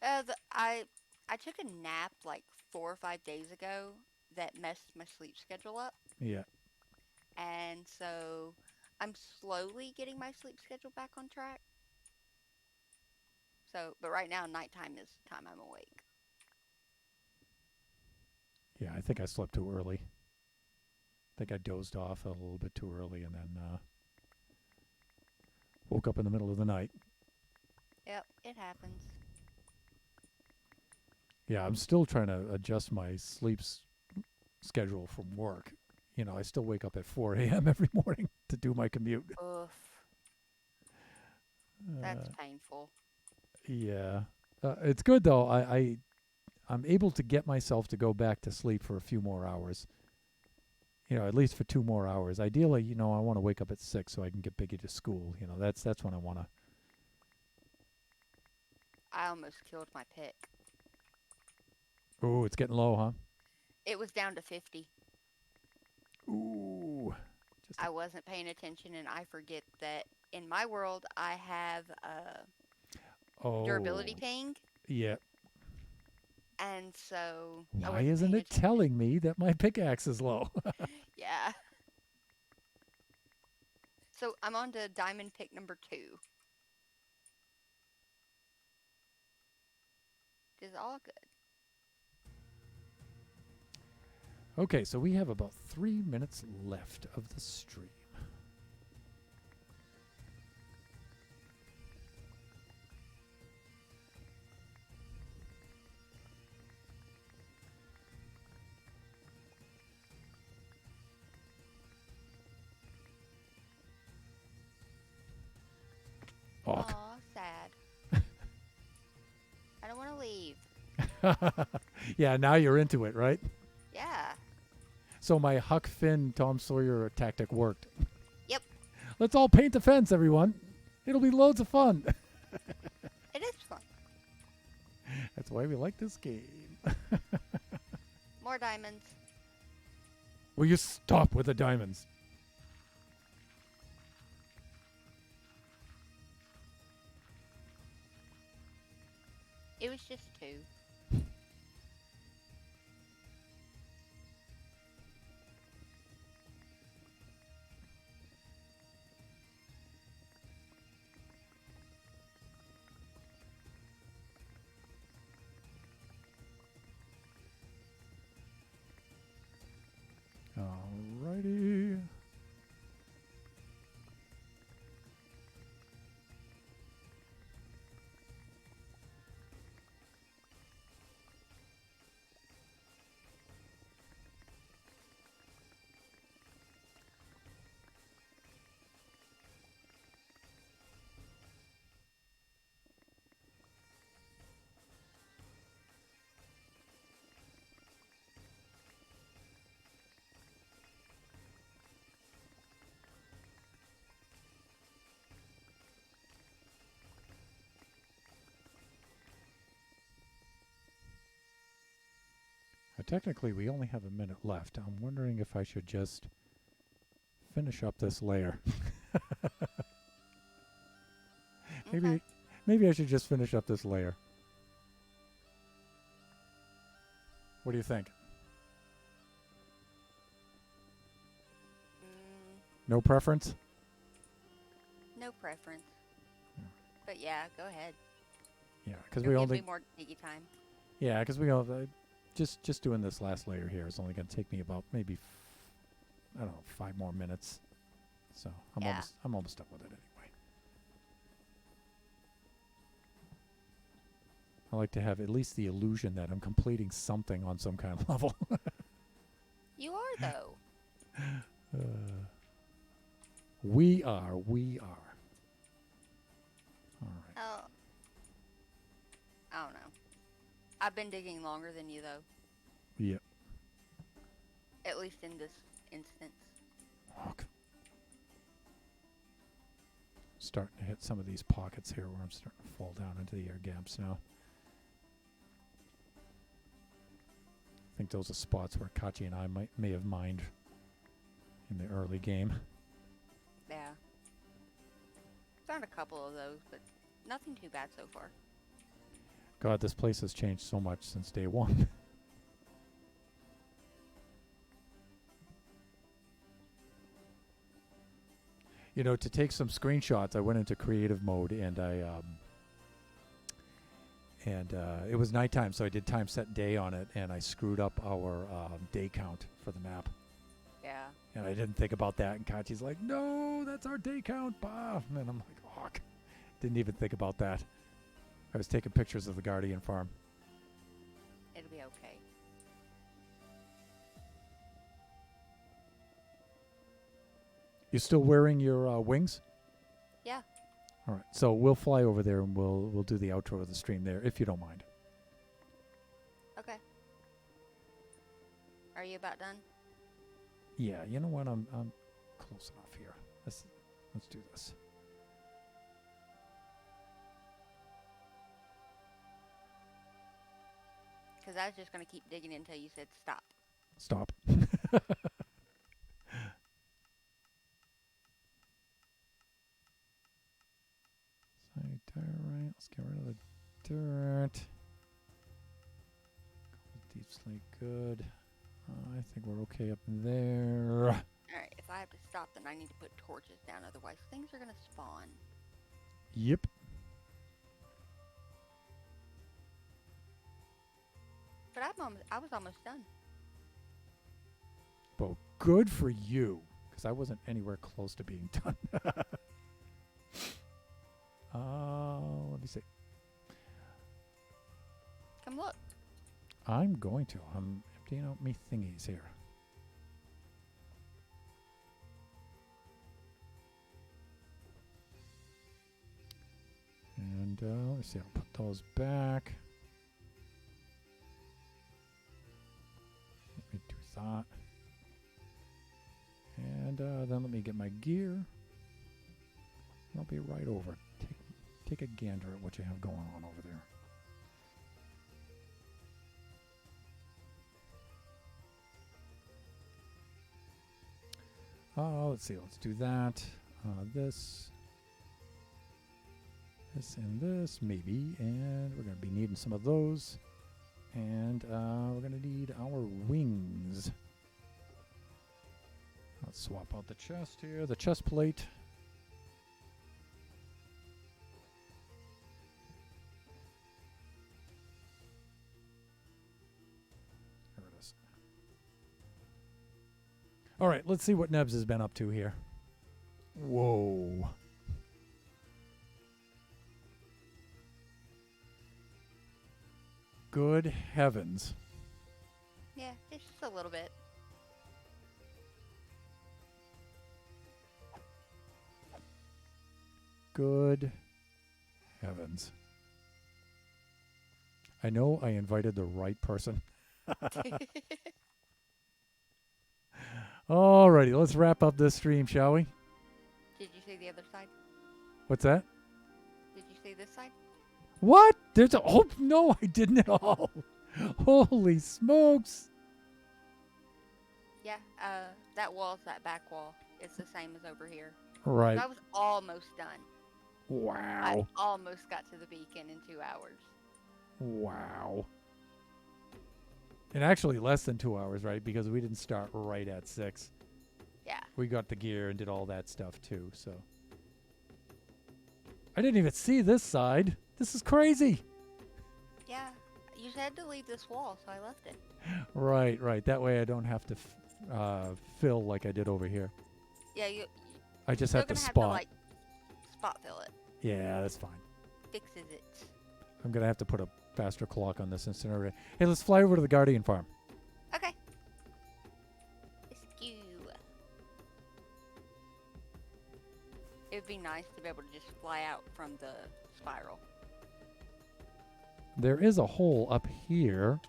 I took a nap like 4 or 5 days ago that messed my sleep schedule up. Yeah. And so I'm slowly getting my sleep schedule back on track. So, but right now, nighttime is the time I'm awake. Yeah, I think I slept too early. think I dozed off a little bit too early and then woke up in the middle of the night. Yep, it happens. Yeah, I'm still trying to adjust my schedule from work. You know, I still wake up at 4 a.m. every morning to do my commute. Oof, that's painful. Yeah. It's good, though. I'm able to get myself to go back to sleep for a few more hours. You know, at least for 2 more hours. Ideally, you know, I want to wake up at 6 so I can get Biggie to school. You know, that's when I want to. I almost killed my pick. Ooh, it's getting low, huh? It was down to 50. Ooh. I wasn't paying attention, and I forget that in my world, I have durability ping, Yeah. and so I Why wasn't isn't paying it attention. telling me that my pickaxe is low? Yeah. So I'm on to diamond pick number 2. It is all good. Okay, so we have about 3 minutes left of the stream. Fuck. Aw, sad. I don't want to leave. Yeah, now you're into it, right? Yeah. So my Huck Finn Tom Sawyer tactic worked. Yep. Let's all paint the fence, everyone. It'll be loads of fun. It is fun. That's why we like this game. More diamonds. Will you stop with the diamonds? It was just 2. Alrighty. Technically, we only have a minute left. I'm wondering if I should just finish up this layer. Okay. Maybe I should just finish up this layer. What do you think? No preference? No preference. But yeah, go ahead. Yeah, because It'll we give only. me more diggy time. Yeah, because we all. Just doing this last layer here is only going to take me about maybe I don't know 5 more minutes. So I'm almost done with it anyway. I like to have at least the illusion that I'm completing something on some kind of level. You are, though. We are. All right. Oh. I don't know. I've been digging longer than you, though. Yep. At least in this instance. Fuck. Starting to hit some of these pockets here where I'm starting to fall down into the air gaps now. I think those are spots where Kachi and I may have mined in the early game. Yeah. Found a couple of those, but nothing too bad so far. God, this place has changed so much since day one. You know, to take some screenshots, I went into creative mode and it was nighttime, so I did time set day on it, and I screwed up our day count for the map. Yeah. And I didn't think about that. And Kachi's like, no, that's our day count, bah. And I'm like, oh, didn't even think about that. I was taking pictures of the Guardian farm. It'll be okay. You still wearing your wings? Yeah. All right. So we'll fly over there and we'll do the outro of the stream there, if you don't mind. Okay. Are you about done? Yeah. You know what? I'm close enough here. Let's do this. Because I was just going to keep digging until you said stop. Stop. Side tire right. Let's get rid of the dirt. Deep slate good. I think we're okay up there. Alright, if I have to stop, then I need to put torches down. Otherwise, things are going to spawn. Yep. But I was almost done. Well, good for you, because I wasn't anywhere close to being done. Let me see. Come look. I'm going to. I'm emptying out me thingies here. And let's see. I'll put those back. Let me do that. And then let me get my gear. I'll be right over. Take a gander at what you have going on over there. Let's see. Let's do that. This and this, maybe. And we're going to be needing some of those. And we're going to need our wings. Let's swap out the chest here. The chest plate. Here it is. All right, let's see what Nebs has been up to here. Whoa. Good heavens. Yeah, it's just a little bit. Good heavens. I know I invited the right person. Alrighty, let's wrap up this stream, shall we? Did you see the other side? What's that? Did you see this side? What? There's a... Oh, no, I didn't at all. Holy smokes. Yeah, that wall's that back wall. It's the same as over here. Right. So I was almost done. I Wow. almost got to the beacon in 2 hours. Wow. And actually less than 2 hours, right? Because we didn't start right at 6. Yeah. We got the gear and did all that stuff too, so. I didn't even see this side. This is crazy. Yeah. You had to leave this wall, so I left it. Right, right. That way I don't have to fill like I did over here. Yeah, you I just you're have to gonna spot. have to, like, spot fill it. Yeah, that's fine. Fixes it. I'm going to have to put a faster clock on this incinerator. Hey, let's fly over to the Guardian farm. Okay. Askew. It would be nice to be able to just fly out from the spiral. There is a hole up here.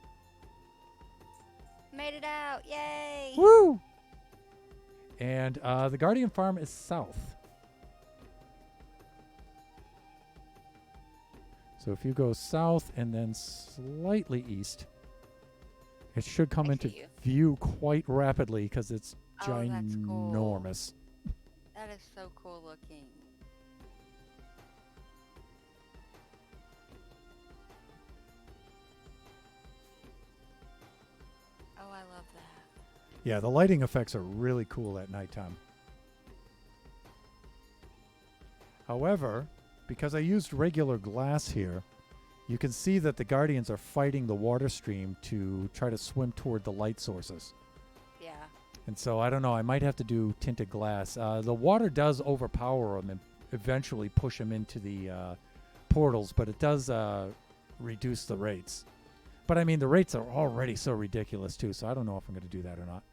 Made it out. Yay. Woo! And the Guardian farm is south. So if you go south and then slightly east, it should come I into see you. view quite rapidly because it's Oh, that's cool. ginormous. That is so cool looking. Oh, I love that. Yeah, the lighting effects are really cool at nighttime. However, because I used regular glass here, you can see that the Guardians are fighting the water stream to try to swim toward the light sources. Yeah. And so I don't know. I might have to do tinted glass. The water does overpower them and eventually push them into the portals, but it does reduce the rates. But I mean, the rates are already so ridiculous too. So I don't know if I'm going to do that or not.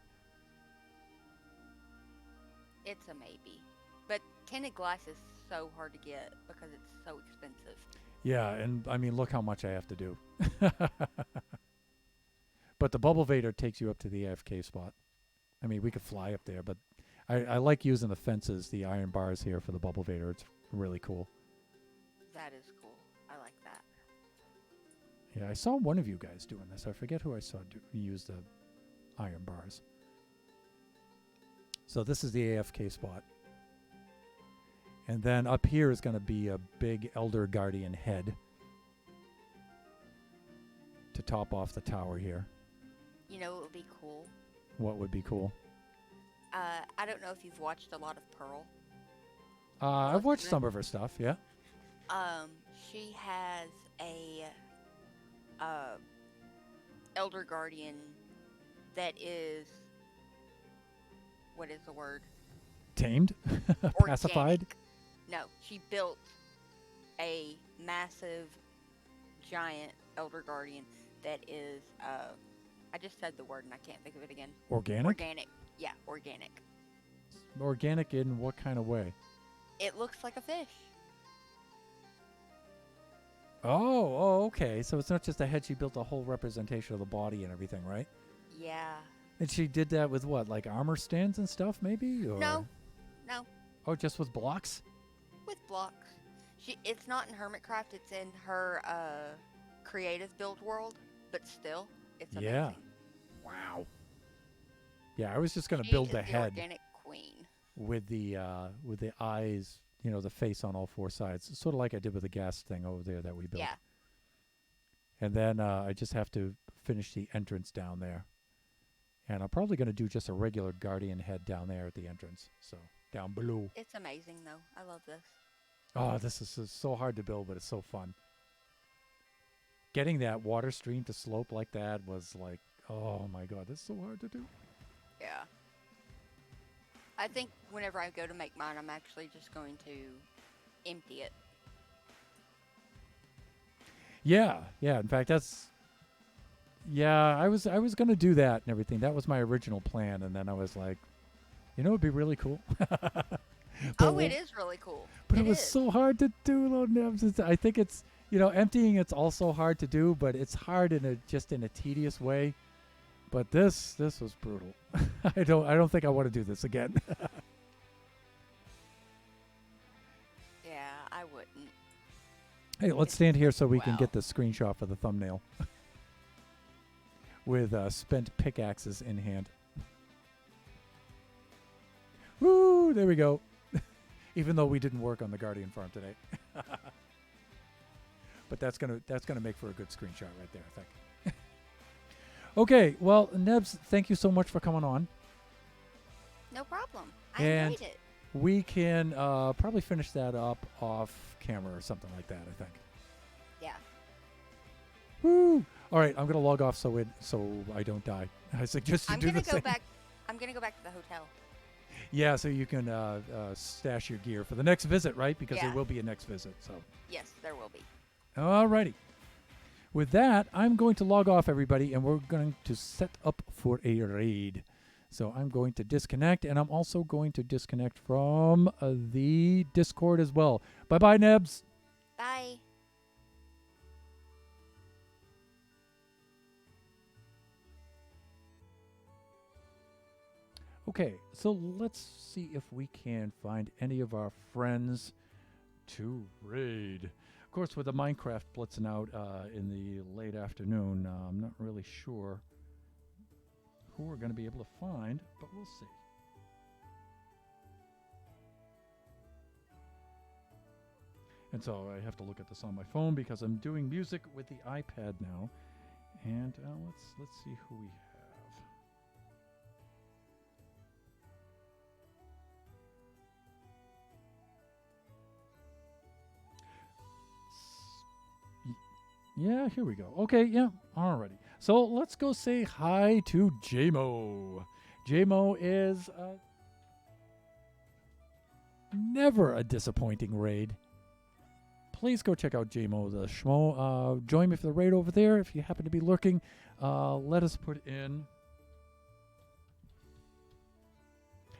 It's a maybe. But tinted glass is so hard to get because it's so expensive. Yeah, and I mean, look how much I have to do. But the bubble vader takes you up to the AFK spot. I mean, we could fly up there, but I like using the fences, the iron bars here for the bubble vader. It's really cool. That is cool. I like that. Yeah, I saw one of you guys doing this. I forget who I saw use the iron bars. So this is the AFK spot. And then up here is going to be a big Elder Guardian head to top off the tower here. You know what would be cool? What would be cool? I don't know if you've watched a lot of Pearl. I've watched some of her stuff, yeah. She has a Elder Guardian that is, what is the word? Tamed? Pacified? Organic. No, she built a massive, giant Elder Guardian that is, I just said the word and I can't think of it again. Organic? Organic. Yeah, organic. Organic in what kind of way? It looks like a fish. Oh, okay. So it's not just a head. She built a whole representation of the body and everything, right? Yeah. And she did that with what, like armor stands and stuff, maybe? Or? No. Oh, just with blocks? With blocks. It's not in Hermitcraft. It's in her creative build world, but still, it's amazing. Yeah. Wow. Yeah, I was just gonna She build is the head organic queen. with the eyes, you know, the face on all four sides, sort of like I did with the gas thing over there that we built. Yeah. And then I just have to finish the entrance down there. And I'm probably going to do just a regular guardian head down there at the entrance. So, down below. It's amazing, though. I love this. Oh, this is so hard to build, but it's so fun. Getting that water stream to slope like that was like, oh my god, this is so hard to do. Yeah. I think whenever I go to make mine, I'm actually just going to empty it. Yeah. In fact, that's... Yeah, I was going to do that and everything. That was my original plan, and then I was like, you know, it'd be really cool. It is really cool. But it was so hard to do, Lord Nebs. I think it's, you know, emptying it's also hard to do, but it's hard in a tedious way. But this was brutal. I don't think I want to do this again. Yeah, I wouldn't. Hey, let's stand here so we can get the screenshot for the thumbnail. With spent pickaxes in hand. Woo! There we go. Even though we didn't work on the Guardian farm today. But that's gonna make for a good screenshot right there, I think. Okay, well, Nebs, thank you so much for coming on. No problem. I enjoyed it. We can probably finish that up off camera or something like that, I think. Yeah. Woo! All right, I'm gonna log off so I don't die. I suggest you do the same. I'm gonna go back to the hotel. Yeah, so you can stash your gear for the next visit, right? Because there will be a next visit. So. Yes, there will be. All righty. With that, I'm going to log off, everybody, and we're going to set up for a raid. So I'm going to disconnect, and I'm also going to disconnect from the Discord as well. Bye-bye, Nebs. Bye. Okay, so let's see if we can find any of our friends to raid. Of course, with the Minecraft blitzing out in the late afternoon, I'm not really sure who we're going to be able to find, but we'll see. And so I have to look at this on my phone because I'm doing music with the iPad now. And let's see who we have. Yeah, here we go. Okay, yeah, alrighty. So let's go say hi to JMO. JMO is never a disappointing raid. Please go check out JMO the Schmo. Join me for the raid over there if you happen to be lurking. Let us put in.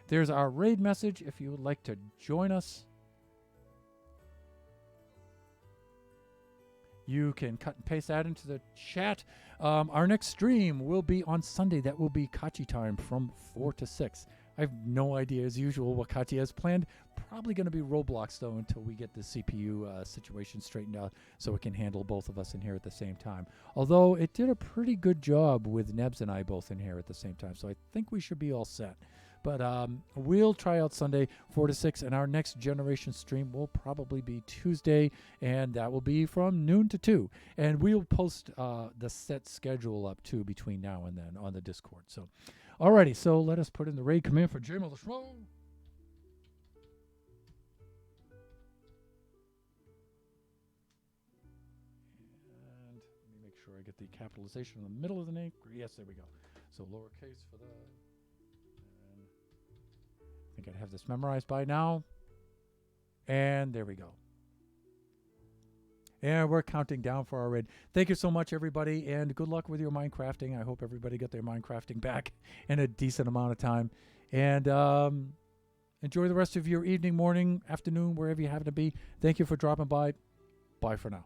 There's our raid message if you would like to join us. You can cut and paste that into the chat. Our next stream will be on Sunday. That will be Kachi time from 4 to 6. I have no idea, as usual, what Kachi has planned. Probably going to be Roblox, though, until we get the CPU situation straightened out so it can handle both of us in here at the same time. Although it did a pretty good job with Nebs and I both in here at the same time, so I think we should be all set. But we'll try out Sunday 4 to 6, and our next generation stream will probably be Tuesday, and that will be from noon to 2. And we'll post the set schedule up, too, between now and then on the Discord. So, alrighty, so let us put in the raid command for JMO the Schmo. And let me make sure I get the capitalization in the middle of the name. Yes, there we go. So lowercase for the... I think I'd have this memorized by now. And there we go. And we're counting down for our raid. Thank you so much, everybody, and good luck with your Minecrafting. I hope everybody got their Minecrafting back in a decent amount of time. And enjoy the rest of your evening, morning, afternoon, wherever you happen to be. Thank you for dropping by. Bye for now.